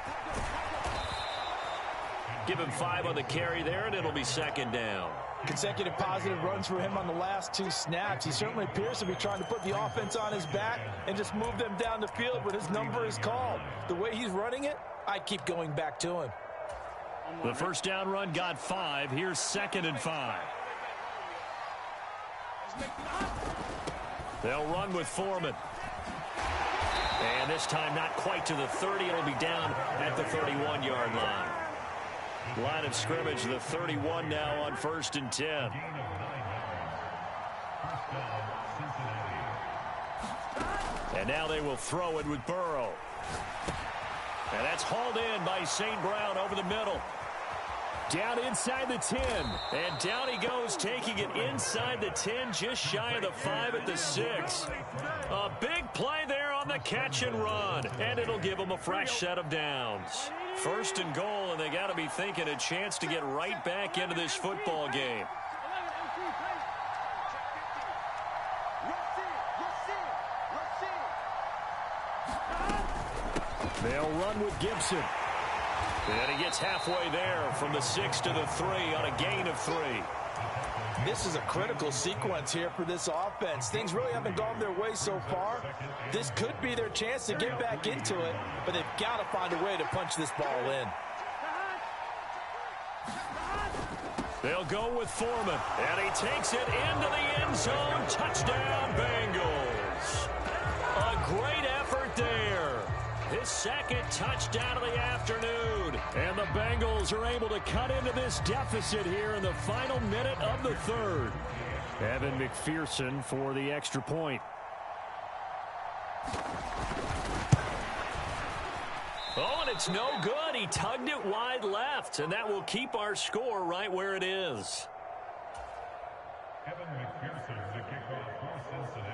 Give him 5 on the carry there, and it'll be 2nd down. Consecutive positive runs for him on the last 2 snaps. He certainly appears to be trying to put the offense on his back and just move them down the field, but his number is called. The way he's running it, I keep going back to him. The 1st down run got 5. Here's 2nd and 5. They'll run with Foreman. And this time not quite to the 30. It'll be down at the 31-yard line. Line of scrimmage, the 31 now on 1st and 10. And now they will throw it with Burrow. And that's hauled in by St. Brown over the middle. Down inside the 10. And down he goes, taking it inside the 10, just shy of the 5 at the 6. A big play there on the catch and run. And it'll give them a fresh set of downs. 1st and goal, and they got to be thinking a chance to get right back into this football game. They'll run with Gibson. And he gets halfway there from the 6 to the 3 on a gain of 3. This is a critical sequence here for this offense. Things really haven't gone their way so far. This could be their chance to get back into it, but they've got to find a way to punch this ball in. They'll go with Foreman, and he takes it into the end zone. Touchdown, Bengals. A great effort there. His 2nd touchdown of the afternoon. And the Bengals are able to cut into this deficit here in the final minute of the 3rd. Evan McPherson for the extra point. Oh, and it's no good. He tugged it wide left, and that will keep our score right where it is. Evan McPherson to kick off for Cincinnati.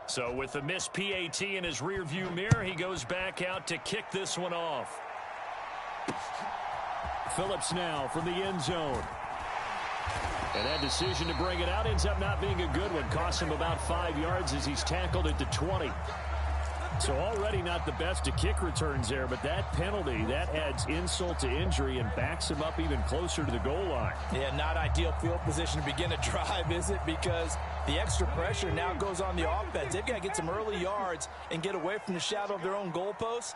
So with the missed PAT in his rearview mirror, he goes back out to kick this one off. Phillips now from the end zone. And that decision to bring it out ends up not being a good one. Costs him about 5 yards as he's tackled at the 20. So already not the best of kick returns there, but that penalty, that adds insult to injury and backs him up even closer to the goal line. Yeah, not ideal field position to begin a drive, is it? Because the extra pressure now goes on the offense. They've got to get some early yards and get away from the shadow of their own goalposts.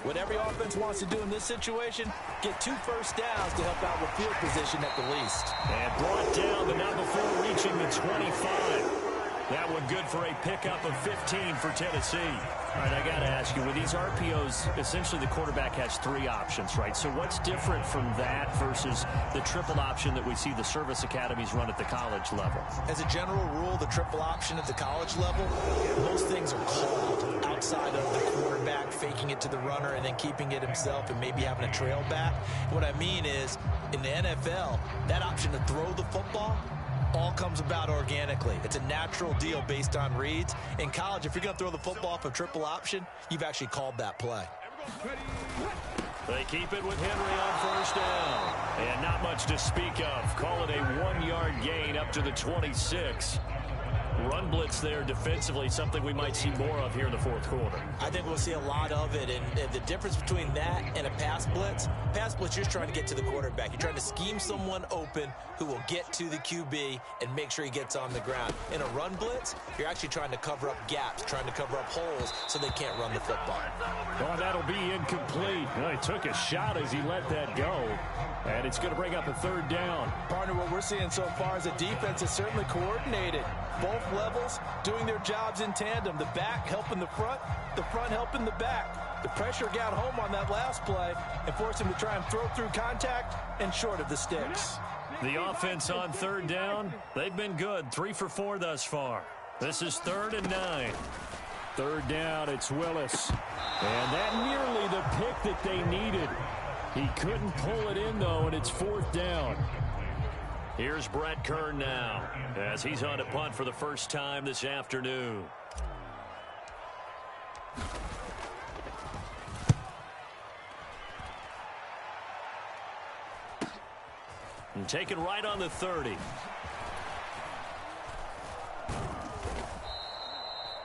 What every offense wants to do in this situation, get 2 first downs to help out with field position at the least. And brought down, but not before reaching the 25. That one good for a pickup of 15 for Tennessee. All right, I got to ask you, with these RPOs, essentially the quarterback has 3 options, right? So what's different from that versus the triple option that we see the service academies run at the college level? As a general rule, the triple option at the college level, most things are called outside of the quarterback faking it to the runner and then keeping it himself and maybe having a trail back. What I mean is, in the NFL, that option to throw the football all comes about organically. It's a natural deal based on reads. In college, if you're going to throw the football off a triple option, you've actually called that play. They keep it with Henry on 1st down. And not much to speak of. Call it a 1-yard gain up to the 26. run blitz there defensively, something we might see more of here in the fourth quarter. I think we'll see a lot of it, and the difference between that and a pass blitz, you're just trying to get to the quarterback. You're trying to scheme someone open who will get to the QB and make sure he gets on the ground. In a run blitz, you're actually trying to cover up gaps, trying to cover up holes so they can't run the football. Oh, that'll be incomplete. Well, he took a shot as he let that go, and it's going to bring up a third down. Partner, what we're seeing so far is the defense is certainly coordinated. Both levels doing their jobs in tandem. The back helping the front helping the back. The pressure got home on that last play and forced him to try and throw through contact and short of the sticks. The offense on third down, they've been good. 3 for 4 thus far. This is 3rd and 9. Third down, it's Willis. And that nearly the pick that they needed. He couldn't pull it in, though, and it's 4th down. Here's Brett Kern now as he's on a punt for the first time this afternoon. And taken right on the 30.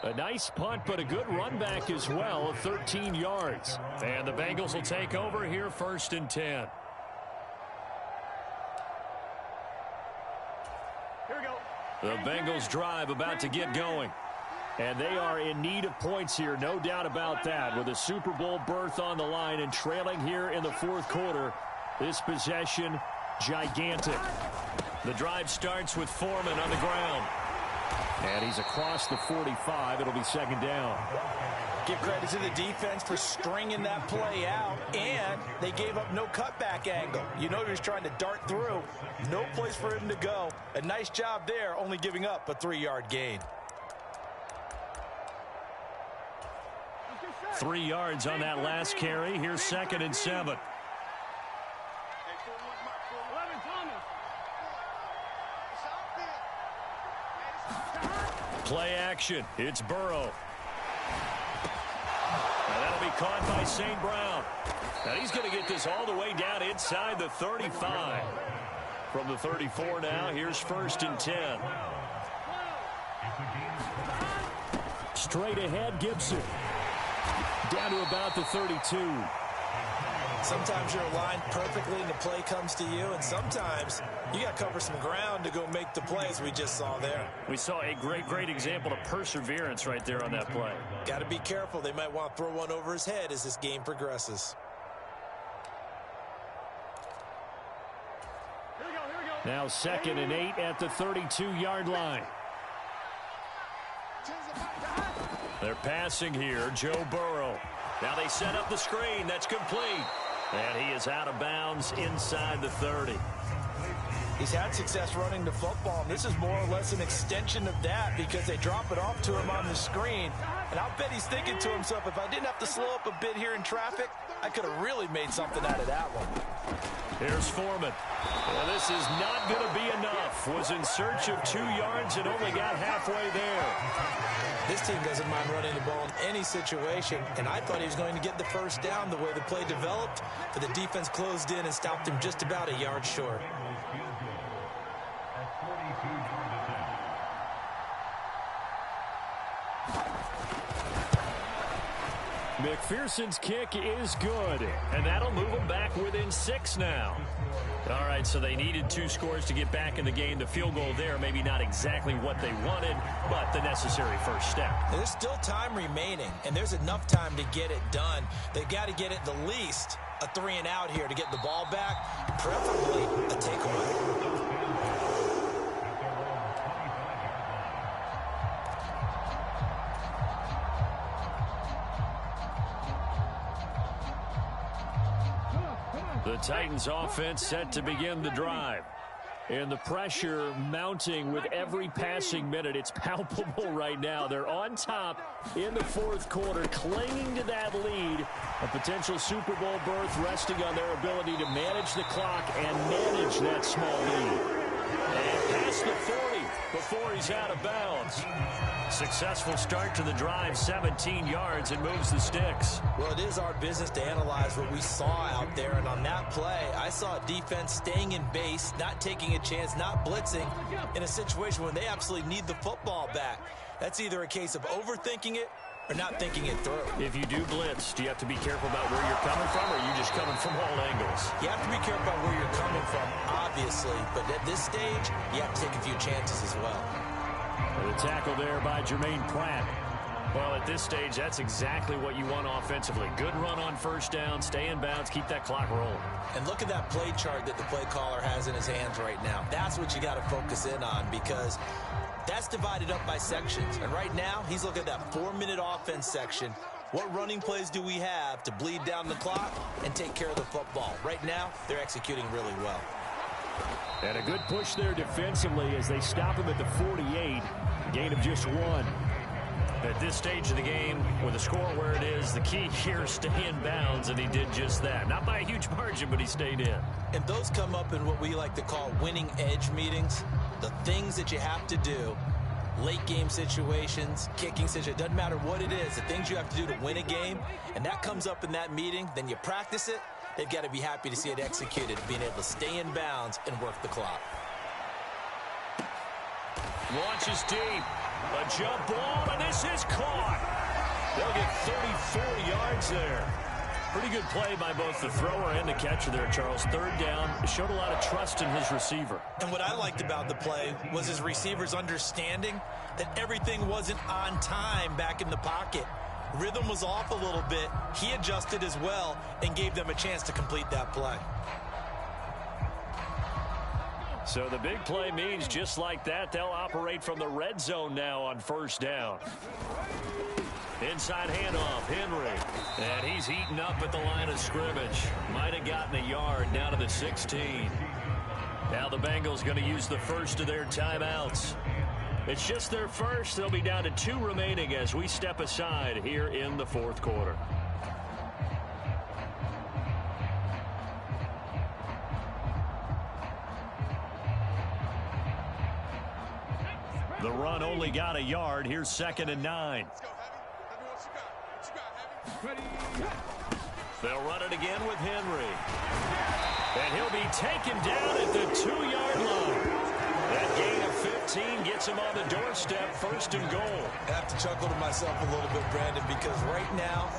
A nice punt, but a good run back as well of 13 yards. And the Bengals will take over here 1st and 10. Here we go. The Bengals drive about to get going. And they are in need of points here, no doubt about that. With a Super Bowl berth on the line and trailing here in the fourth quarter, this possession gigantic. The drive starts with Foreman on the ground. And he's across the 45. It'll be 2nd down. Give credit to the defense for stringing that play out, and they gave up no cutback angle. You know he was trying to dart through. No place for him to go. A nice job there, only giving up a 3-yard gain. 3 yards on that last carry. Here's 2nd and 7. Play action. It's Burrow. And that'll be caught by St. Brown. And he's going to get this all the way down inside the 35. From the 34 now, here's 1st and 10. Straight ahead, Gibson. Down to about the 32. Sometimes you're aligned perfectly and the play comes to you, and sometimes you got to cover some ground to go make the plays we just saw there. We saw a great example of perseverance right there on that play. Got to be careful. They might want to throw one over his head as this game progresses. Here we go. Now 2nd and 8 at the 32-yard line. They're passing here, Joe Burrow. Now they set up the screen. That's complete. And he is out of bounds inside the 30. He's had success running the football, and this is more or less an extension of that because they drop it off to him on the screen. And I'll bet he's thinking to himself, if I didn't have to slow up a bit here in traffic, I could have really made something out of that one. Here's Foreman. Well, this is not going to be enough. Was in search of 2 yards and only got halfway there. This team doesn't mind running the ball in any situation, and I thought he was going to get the first down the way the play developed, but the defense closed in and stopped him just about a yard short. McPherson's kick is good, and that'll move them back within 6 now. All right, so they needed 2 scores to get back in the game. The field goal there, maybe not exactly what they wanted, but the necessary first step. There's still time remaining, and there's enough time to get it done. They've got to get at the least a 3-and-out here to get the ball back, preferably a takeaway. The Titans offense set to begin the drive. And the pressure mounting with every passing minute. It's palpable right now. They're on top in the fourth quarter, clinging to that lead. A potential Super Bowl berth resting on their ability to manage the clock and manage that small lead. And past the 40. before he's out of bounds. Successful start to the drive, 17 yards, and moves the sticks. Well, it is our business to analyze what we saw out there, and on that play, I saw a defense staying in base, not taking a chance, not blitzing, in a situation when they absolutely need the football back. That's either a case of overthinking it or not thinking it through. If you do blitz, do you have to be careful about where you're coming from, or are you just coming from all angles? You have to be careful about where you're coming from, obviously, but at this stage, you have to take a few chances as well. The tackle there by Jermaine Pratt. Well, at this stage, that's exactly what you want offensively. Good run on first down, stay in bounds, keep that clock rolling. And look at that play chart that the play caller has in his hands right now. That's what you got to focus in on, because that's divided up by sections. And right now, he's looking at that 4-minute offense section. What running plays do we have to bleed down the clock and take care of the football? Right now, they're executing really well. And a good push there defensively as they stop him at the 48. Gain of just 1. At this stage of the game, with the score where it is, the key here is stay in bounds, and he did just that. Not by a huge margin, but he stayed in. And those come up in what we like to call winning edge meetings. The things that you have to do, late game situations, kicking situations, doesn't matter what it is, the things you have to do to win a game, and that comes up in that meeting, then you practice it. They've got to be happy to see it executed, being able to stay in bounds and work the clock. Launches deep. A jump ball, and this is caught. They'll get 34 yards there. Pretty good play by both the thrower and the catcher there, Charles. Third down. Showed a lot of trust in his receiver. And what I liked about the play was his receiver's understanding that everything wasn't on time back in the pocket. Rhythm was off a little bit. He adjusted as well and gave them a chance to complete that play. So the big play means just like that, they'll operate from the red zone now on first down. Inside handoff, Henry. And he's heating up at the line of scrimmage. Might have gotten a yard down to the 16. Now the Bengals going to use the first of their timeouts. It's just their first. They'll be down to 2 remaining as we step aside here in the fourth quarter. The run only got a yard. Here's 2nd and 9. They'll run it again with Henry. And he'll be taken down at the 2-yard line. That gain of 15 gets him on the doorstep, 1st and goal. I have to chuckle to myself a little bit, Brandon, because right now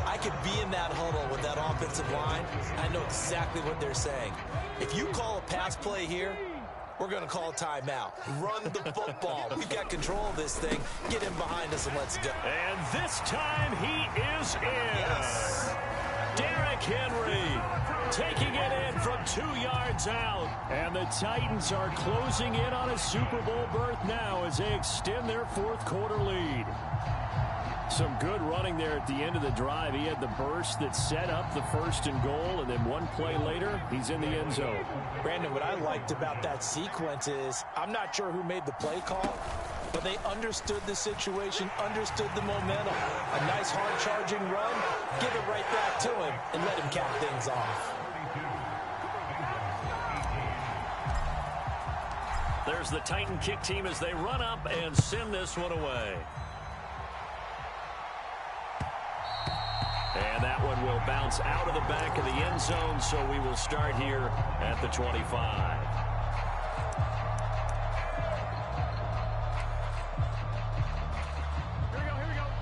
I could be in that huddle with that offensive line. I know exactly what they're saying. If you call a pass play here, we're going to call a timeout. Run the football. We've got control of this thing. Get him behind us and let's go. And this time he is in. Yes. Derrick Henry taking it in from 2 yards out. And the Titans are closing in on a Super Bowl berth now as they extend their fourth quarter lead. Some good running there at the end of the drive. He had the burst that set up the 1st and goal, and then one play later, he's in the end zone. Brandon, what I liked about that sequence is, I'm not sure who made the play call, but they understood the situation, understood the momentum. A nice hard-charging run, give it right back to him, and let him cap things off. There's the Titan kick team as they run up and send this one away. And that one will bounce out of the back of the end zone, so we will start here at the 25.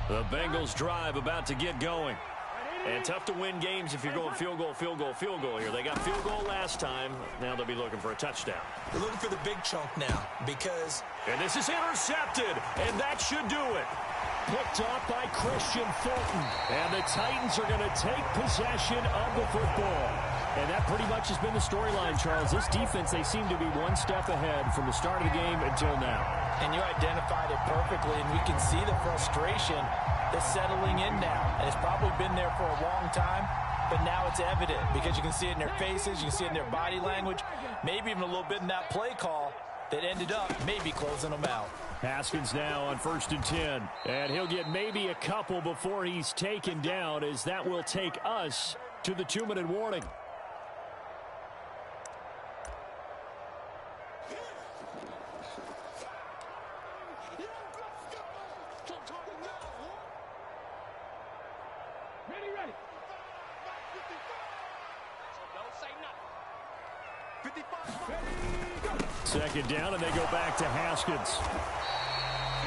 The Bengals drive about to get going. And tough to win games if you're going field goal, field goal, field goal here. They got field goal last time. Now they'll be looking for a touchdown. They're looking for the big chunk now because... And this is intercepted, and that should do it. Picked off by Christian Fulton. And the Titans are going to take possession of the football. And that pretty much has been the storyline, Charles. This defense, they seem to be one step ahead from the start of the game until now. And you identified it perfectly, and we can see the frustration that's settling in now. And it's probably been there for a long time, but now it's evident because you can see it in their faces, you can see it in their body language, maybe even a little bit in that play call that ended up maybe closing them out. Haskins now on 1st and 10. And he'll get maybe a couple before he's taken down, as that will take us to the 2-minute warning. Second down, and they go back to Haskins.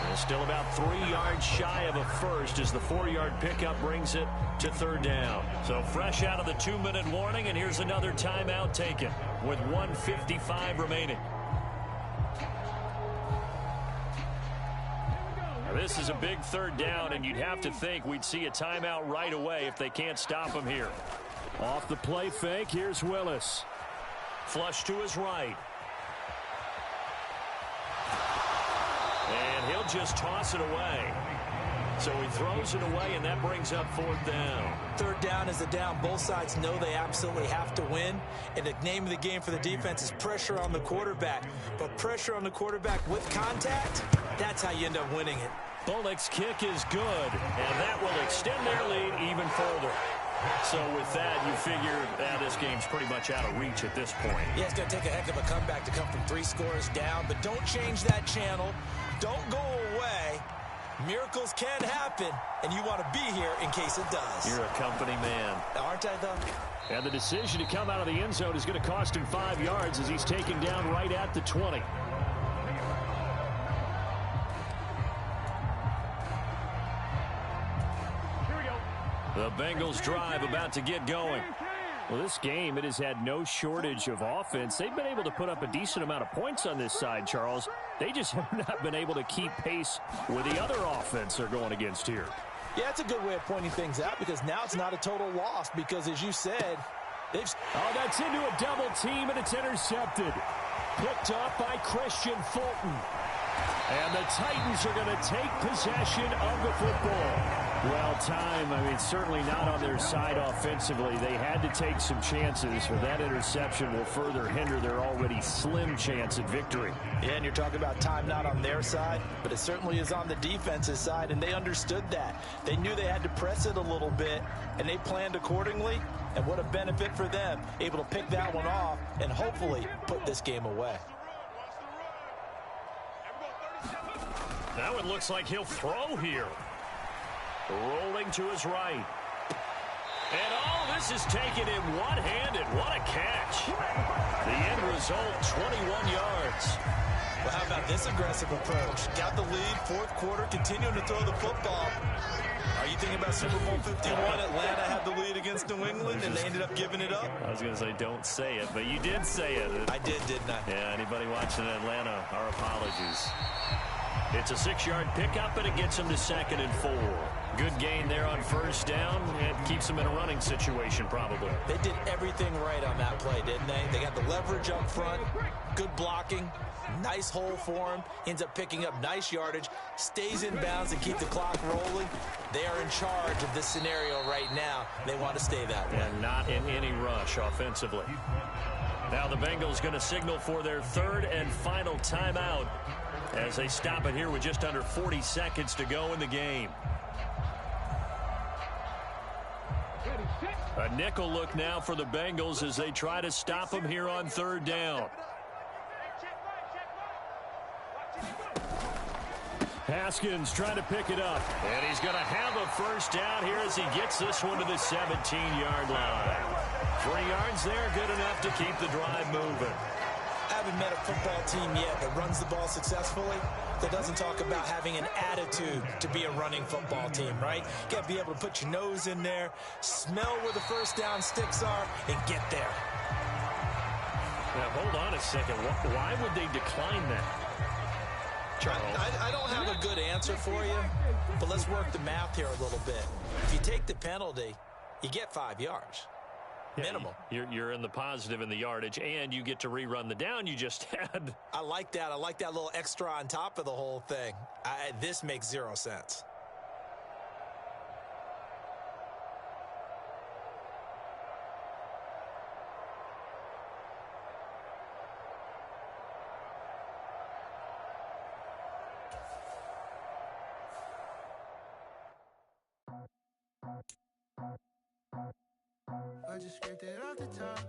And still about 3 yards shy of a first as the 4-yard pickup brings it to third down. So fresh out of the 2-minute warning, and here's another timeout taken with 1:55 remaining. Now, this is a big third down, and you'd have to think we'd see a timeout right away if they can't stop him here. Off the play fake, here's Willis. Flush to his right. And he'll just toss it away. So he throws it away, and that brings up fourth down. Third down is a down. Both sides know they absolutely have to win. And the name of the game for the defense is pressure on the quarterback. But pressure on the quarterback with contact, that's how you end up winning it. Bullock's kick is good, and that will extend their lead even further. So with that, you figure this game's pretty much out of reach at this point. Yeah, it's going to take a heck of a comeback to come from 3 scores down. But don't change that channel. Don't go away. Miracles can happen, and you want to be here in case it does. You're a company man. Aren't I, though? And the decision to come out of the end zone is going to cost him 5 yards as he's taken down right at the 20. The Bengals drive about to get going. Well, this game, it has had no shortage of offense. They've been able to put up a decent amount of points on this side, Charles. They just have not been able to keep pace with the other offense they're going against here. Yeah, it's a good way of pointing things out because now it's not a total loss because, as you said, they've... Oh, that's into a double team, and it's intercepted. Picked up by Christian Fulton. And the Titans are going to take possession of the football. Well, certainly not on their side offensively. They had to take some chances, but that interception will further hinder their already slim chance at victory. Yeah, and you're talking about time not on their side, but it certainly is on the defense's side, and they understood that. They knew they had to press it a little bit, and they planned accordingly, and what a benefit for them, able to pick that one off and hopefully put this game away. Now it looks like he'll throw here. Rolling to his right. And all this is taken in one-handed. What a catch. The end result, 21 yards. Well, how about this aggressive approach? Got the lead, fourth quarter, continuing to throw the football. Are you thinking about Super Bowl 51? Atlanta had the lead against New England, and they ended up giving it up? I was going to say, don't say it, but you did say it. I did, didn't I? Yeah, anybody watching Atlanta, our apologies. It's a 6-yard pickup, and it gets him to 2nd and 4. Good gain there on first down. It keeps them in a running situation, probably. They did everything right on that play, didn't they? They got the leverage up front, good blocking, nice hole for him, ends up picking up nice yardage, stays in bounds and keep the clock rolling. They are in charge of this scenario right now. They want to stay that way. And not in any rush offensively. Now the Bengals going to signal for their 3rd and final timeout as they stop it here with just under 40 seconds to go in the game. A nickel look now for the Bengals as they try to stop him here on 3rd down. Haskins trying to pick it up. And he's going to have a first down here as he gets this one to the 17-yard line. 3 yards there, good enough to keep the drive moving. I haven't met a football team yet that runs the ball successfully that doesn't talk about having an attitude to be a running football team, right? You got to be able to put your nose in there, smell where the first down sticks are, and get there. Now, hold on a second. Why would they decline that, Charles? I don't have a good answer for you, but let's work the math here a little bit. If you take the penalty, you get 5 yards. Minimum. You're in the positive in the yardage, and you get to rerun the down you just had. I like that. I like that little extra on top of the whole thing. This makes 0 sense. I just scraped it off the top,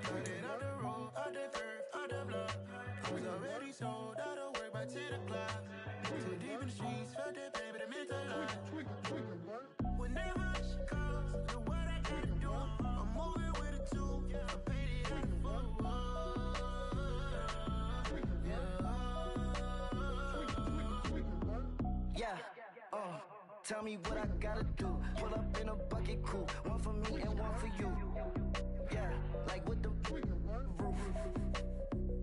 got it out the road, out the curve, out the block. I was already sold, out of work by 10 o'clock. Too deep in the streets, felt that pain, but it meant a lot. Whenever she calls, look what I gotta do. I'm moving with a 2, I paid it out the road. Tell me what I gotta do. Pull up in a bucket crew. One for me and one for you. Yeah, like with the roof.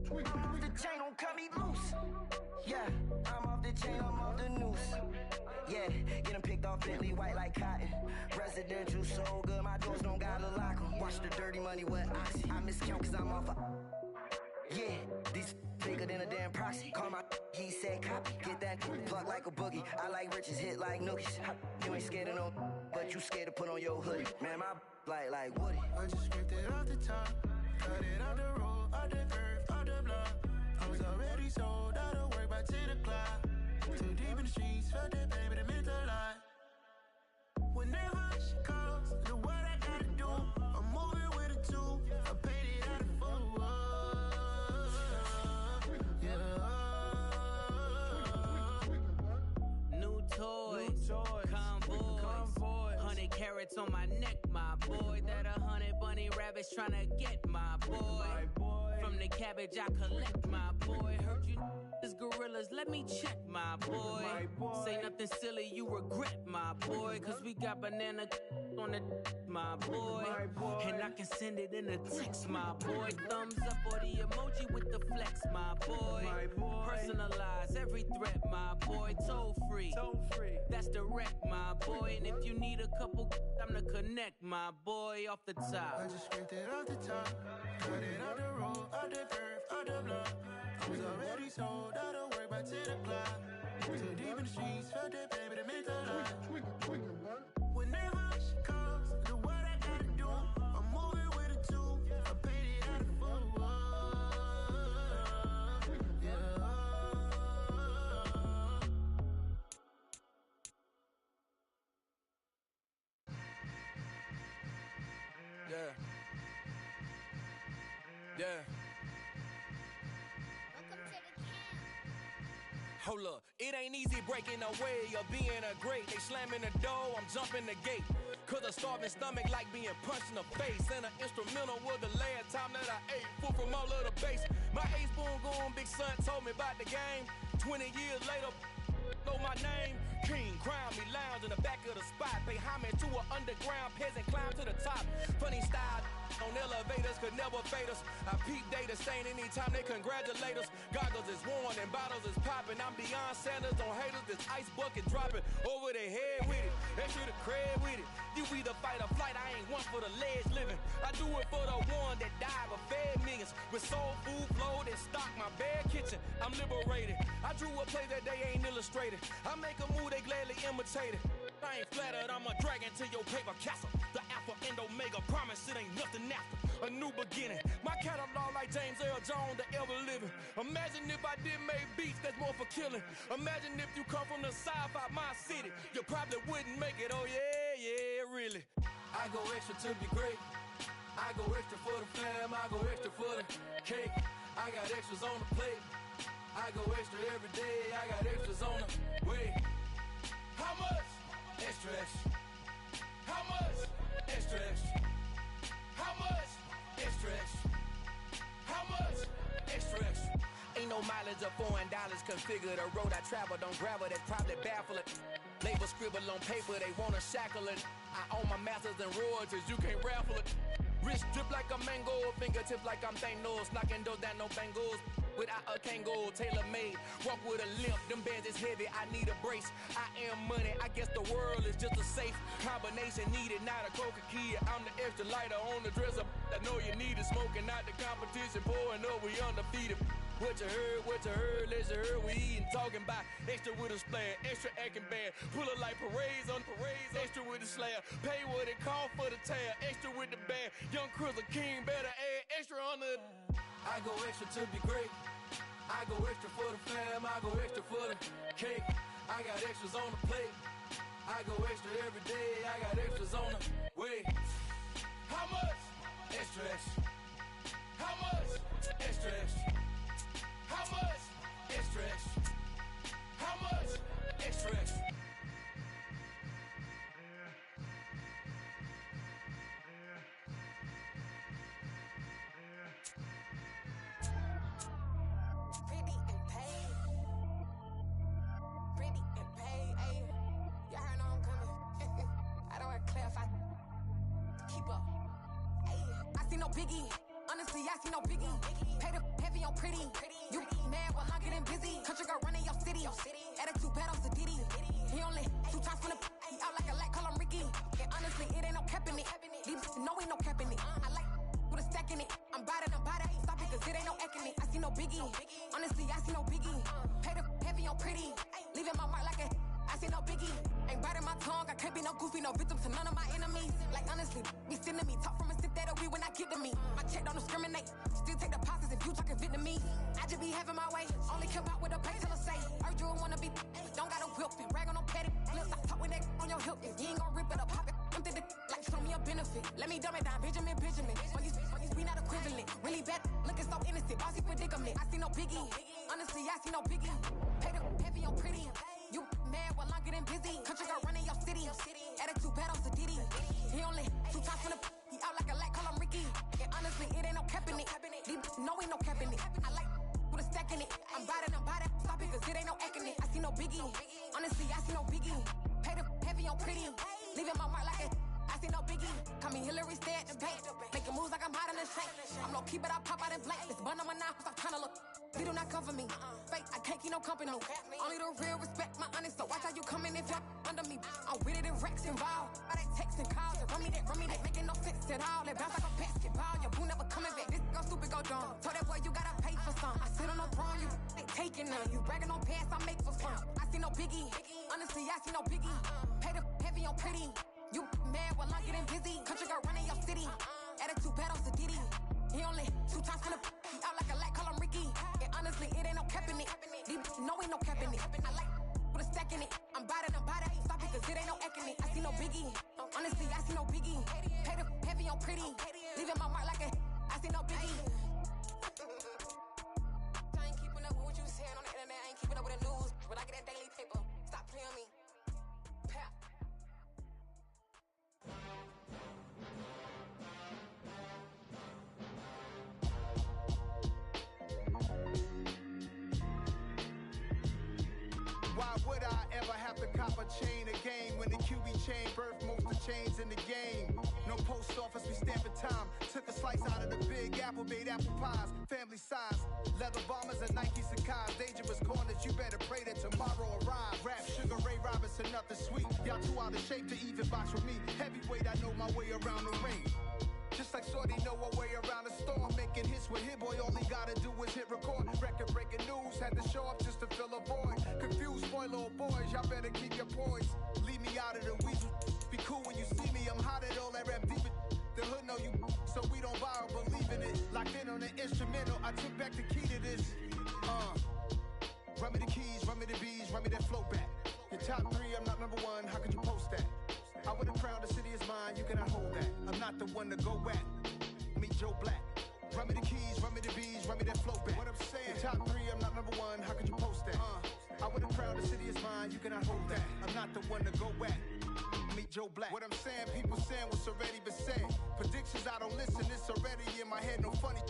I'm off the chain, don't cut me loose. Yeah, I'm off the chain, I'm off the noose. Yeah, getting picked off Bentley, white like cotton. Residential so good, my doors don't gotta lock 'em. Watch the dirty money with oxy. I miscount cause I'm off a... Yeah, these bigger than a damn proxy. Call my he said copy. Get that plug like a boogie. I like riches, hit like nookies. You ain't scared of no, but you scared to put on your hoodie. Man, my like Woody. I just scraped it off the top. Cut it off the road, off the curve, off the block. I was already sold out of work by 10 o'clock. Too deep in the streets, felt that baby, that meant a lot. Whenever she calls, do what I gotta do. I'm moving with a two. I paid it out of full. Yeah. New toys, convoys. 100 carats on my neck, my boy. That 100 bunny rabbits tryna get my boy. From the cabbage I collect, my boy. Heard you is gorillas, let me check, my boy. Say nothing silly, you regret, my boy. Cause we got banana on the my boy. And I can send it in a text, my boy. Thumbs up or the emoji with the flex, my boy. Personalize every threat, my boy. Toll free, that's direct, my boy. And if you need a couple, I'm the connect, my boy. Off the top, I just scraped it off the top. Cut it off the road, off the curve, off the block. I was already sold out of work by 10 o'clock. Too deep in the streets, felt that baby, that meant a lot. Whenever she calls, do what I gotta do. I'm moving with a two. I paid it out of full. Yeah. Hold up, it ain't easy breaking away or being a great. They slamming the door, I'm jumping the gate. Cause a starving stomach like being punched in the face. And an instrumental was the last time that I ate food from all of the base. My ace boom goon, big son told me about the game. 20 years later, know my name. King, crown me, lounge in the back of the spot. Pay homage to an underground peasant, climb to the top. Funny style on elevators could never fade us. I peep data stain anytime they congratulate us. Goggles is worn and bottles is popping. I'm beyond Sanders on haters, this ice bucket dropping over their head with it. Extra the cred with it. You either fight or flight, I ain't one for the ledge living. I do it for the one that died but fed millions. With soul food flowed and stocked my bare kitchen. I'm liberated. I drew a play that they ain't illustrated. I make a move, they gladly imitate it. I ain't flattered, I'm a dragon to your paper castle. The Alpha and Omega, promise it ain't nothing after. A new beginning. My catalog like James Earl Jones, the ever living. Imagine if I did make beats that's more for killing. Imagine if you come from the south out my city. You probably wouldn't make it, oh yeah, really. I go extra to be great. I go extra for the fam, I go extra for the cake. I got extras on the plate. I go extra every day, I got extras on the way. How much? Extra, extra. How much? Extra, extra. How much? Extra, extra. How much? Extra, extra. Ain't no mileage or $4 configure the road I travel. Don't gravel, that's probably baffling. Label scribble on paper, they wanna shackle it. I own my masters and royalties, you can't raffle it. Wrist drip like a mango, fingertips like I'm Thanos. Knocking those down, no bangles. Without a Kango, tailor-made. Walk with a limp, them bands is heavy, I need a brace. I am money, I guess the world is just a safe combination needed, not a coca key. I'm the extra lighter on the dresser. I know you need it, smoking out the competition, pouring up, we undefeated. What you heard, let's you heard, we eating, talking about extra with a splash, extra acting bad. Pull it like parades on parades, extra with the slab. Pay what it cost for the tab, extra with the band. Young Chris a king, better add extra on the... I go extra to be great. I go extra for the fam, I go extra for the cake. I got extras on the plate. I go extra every day, I got extras on the way. How much? Extra, extra. How much? Extra, extra. How much? Extra, extra. How much? Extra, extra. Pretty and paid, ayy. Y'all heard no no biggie. Honestly, I see no biggie. Pay the heavy on pretty. You mad while I'm getting busy. Country girl running your city. Attitude battles to Diddy. He only 2 times from the he out like a light, call him Ricky. And honestly, it ain't no cap in it. These know ain't no cap in it. I like with a stack in it. I'm bout it. Stop it, cause it ain't no eck in it. I see no biggie. Honestly, I see no biggie. Pay the heavy on pretty. Leaving my mark like a I see no biggie. Ain't biting my tongue. I can't be no goofy, no victim to none of my enemies. Like honestly, be sending me talk from a sip that'll be when I get to me. My check don't discriminate. Still take deposits if you talking Vietnamese. I just be having my way. Only care about what the pay tell her say. Heard you wanna be, don't got a whip and brag on no petty. Let's not talk with that on your hip. If you ain't gon' rip it up, pop it. I'm thinking like show me a benefit. Let me dumb it down, Benjamin. When you we not equivalent. Really bad, looking so innocent. Bossy predicament. I see no biggie. Honestly, I see no biggie. Pay the heavy on pretty. You mad while I'm getting busy. Country girl running your city. Attitude battles to Diddy. He only 2 times from the he out like a light, call him Ricky. And honestly, it ain't no cap in it. These know ain't no cap in it. I like with a stack in it. I'm bout it. Stop it, cause it ain't no eck in it. I see no biggie. Honestly, I see no biggie. Pay the heavy on pretty. Leaving my mark like a I see no biggie. Call me Hillary, stay at the bank. Making moves like I'm hot in the shank. I'm low key, but I pop out in blank. This bun on my knife, stop trying to look. They do not cover me. Fake, I can't keep no company. Only the real respect my honest. So watch how you coming if you're under me. I'm with it in Rex involved. By they texting calls and run me that. Making no sense at all. They bounce like a basketball. Your boo never coming back. This go stupid, go dumb. Told that boy you gotta pay for some. I sit on no throne, you ain't taking none. You bragging on pants, I make for fun. I see no biggie. Honestly, I see no biggie. Pay the heavy on pretty. You mad while I'm getting busy. Country girl running your city. Attitude battles to Diddy. He only 2 times from the he out like a light, call him Ricky. And honestly, it ain't no cap in it. These know ain't no cap in it. I like with a stack in it. I'm bout it. Stop it, cause it ain't no eck in it. I see no biggie. Honestly, I see no biggie. Pay the heavy on pretty. Leaving my mark like a I see no biggie. I ain't keeping up with what you saying on the internet. I ain't keeping up with the news. But I get that daily paper. Stop playing me. Pap. Why would I ever have to cop a chain a game when the QB chain birthed most of the chains in the game? No post office, we stamping time. Took a slice out of the big apple, made apple pies, family size. Leather bombers and Nike Sacai's. Dangerous corners, you better pray that tomorrow arrives. Rap, Sugar Ray Robinson, nothing sweet. Y'all too out of shape to even box with me. Heavyweight, I know my way around the ring. Just like Shorty know her way around the storm. Making hits with Hit Boy, all he gotta do is hit record. Record breaking news, had to show up just to fill a void. Confused, spoiled little boys, y'all better keep your poise. Leave me out of the weasel. Be cool when you see me, I'm hot at all that rap deep. The hood know you, so we don't borrow, believe in it. Locked in on the instrumental, I took back the key to this. Run me the keys, run me the bees, run me that flow back. Your top 3, I'm not number 1, how could you post that? I would've crowned the city is mine, you cannot hold that. I'm not the one to go back. Meet Joe Black. Run me the keys, run me the bees, run me that flow back. What I'm saying, your top 3, I'm not number 1, how could you post that? I would've crowned the city is mine, you cannot hold that. I'm not the one to go back. Meet Joe Black. What I'm saying, people saying what's already been said. Predictions, I don't listen, it's already in my head, no funny.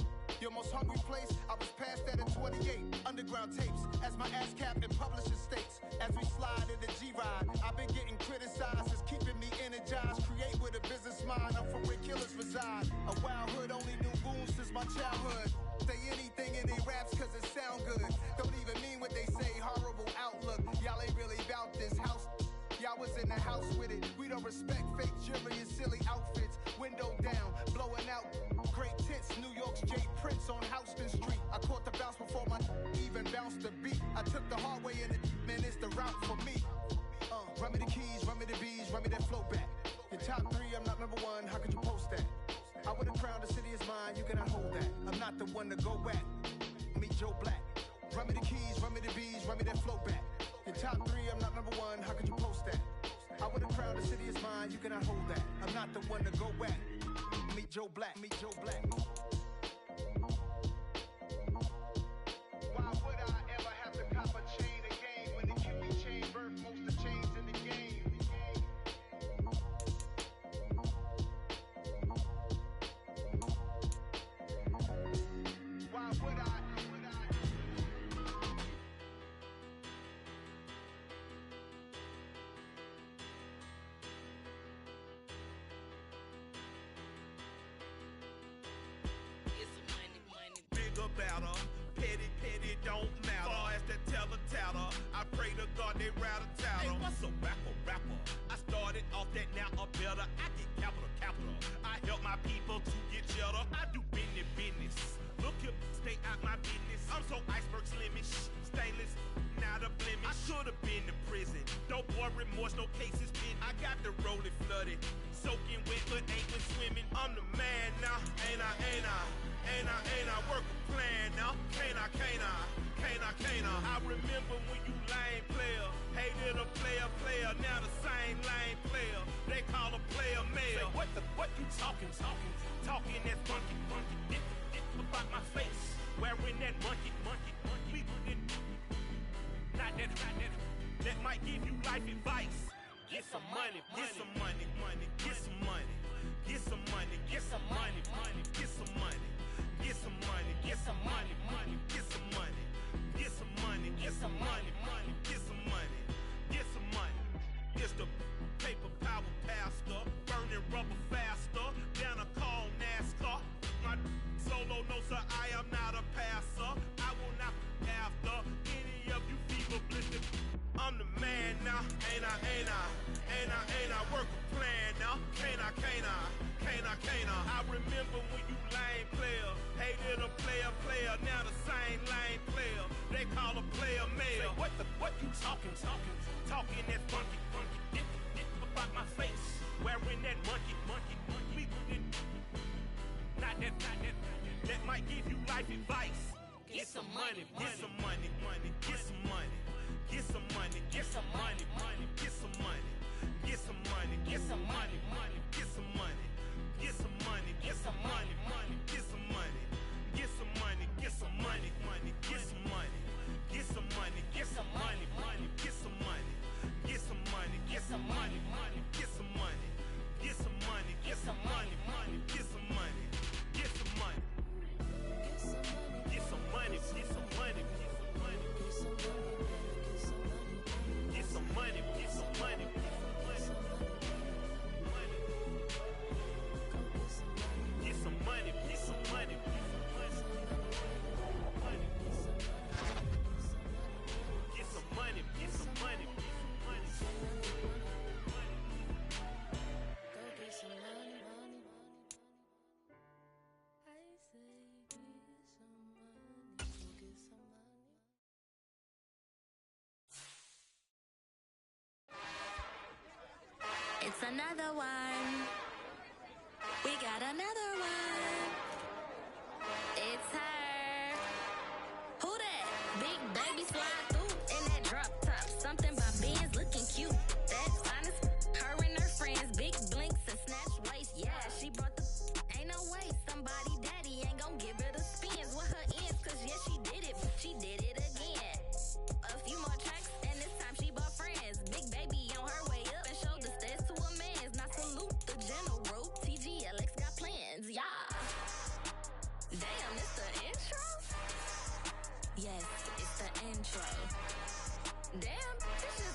Your most hungry place, I was past that at 28. Underground tapes, as my ass capped in publishing states. As we slide in the G-Ride, I've been getting criticized, it's keeping me energized. Create with a business mind, I'm from where killers reside. A wild hood, only knew goons since my childhood. Say anything in they raps cause it sound good. Don't even mean what they say, horrible outlook. Y'all ain't really about this house. Y'all was in the house with it. We don't respect fake jewelry and silly outfits. Window down, blowing out. Great tits, New York's Jay Prince on Houston Street. I caught the bounce before my even bounced the beat. I took the hard way and man, it's the route for me. Run me the keys, run me the bees, run me that flow back. Your top 3, I'm not number 1, how could you post that? I would've crowned the city is mine, you cannot hold that. I'm not the one to go back. Meet Joe Black. Run me the keys, run me the bees, run me that flow back. Your top 3, I'm not number 1, how could you post that? I would've crowned the city is mine, you cannot hold that. I'm not the one to go back. Meet Joe Black, meet Joe Black. Why would I ever have to cop a chain a game when the QB chain birthed most of the chains in the game? Why would I? fatter. Petty don't matter. Far as the teller, I pray to God they rattle tattle. Hey, what's a rapper? I started off that, now I'm better. I get capital. I help my people to get cheddar. I do business. Look here, stay out my business. I'm so iceberg slimish, stainless, not a blemish. I should've been to prison. No boy remorse, no cases pinned. I got the rolling flooded, soaking wet, but ain't been swimming. I'm the man now, ain't I? Work a plan now, can't I? I remember when you lame player, hated a player, now the same lame player. They call a player mayor. Say, what you talking that funky. Get about my face, wearing that monkey. Not that might give you life advice. Get some money. It's the paper power pastor, burning rubber faster, down a call NASCAR. My solo, no sir, I am not a passer. I will not after any of you fever blistered. I'm the man now, ain't I? Work a plan now, can't I? I remember when you lame player, hated a player, now the same lame player. They call a player mayor. Say, what you talking that funky. Get about my face, wearing that monkey. Not that might give you life advice. Get some money. It's another one. We got another one. It's her. Who that? Big baby slide through in that drop top. Something by Benz looking cute. That's honest. Her and her friends, big blinks and snatch waist. Yeah, she brought the. Ain't no way somebody daddy ain't gon' give her the spins with her ends. Cause yeah, she did it. She did it again. A few more tracks and this time she bought friends. Big baby on her way up and showed the stairs to a man's. Now salute the general. TGLX got plans, yeah. Damn, it's the intro? Yes, it's the intro. Damn, this is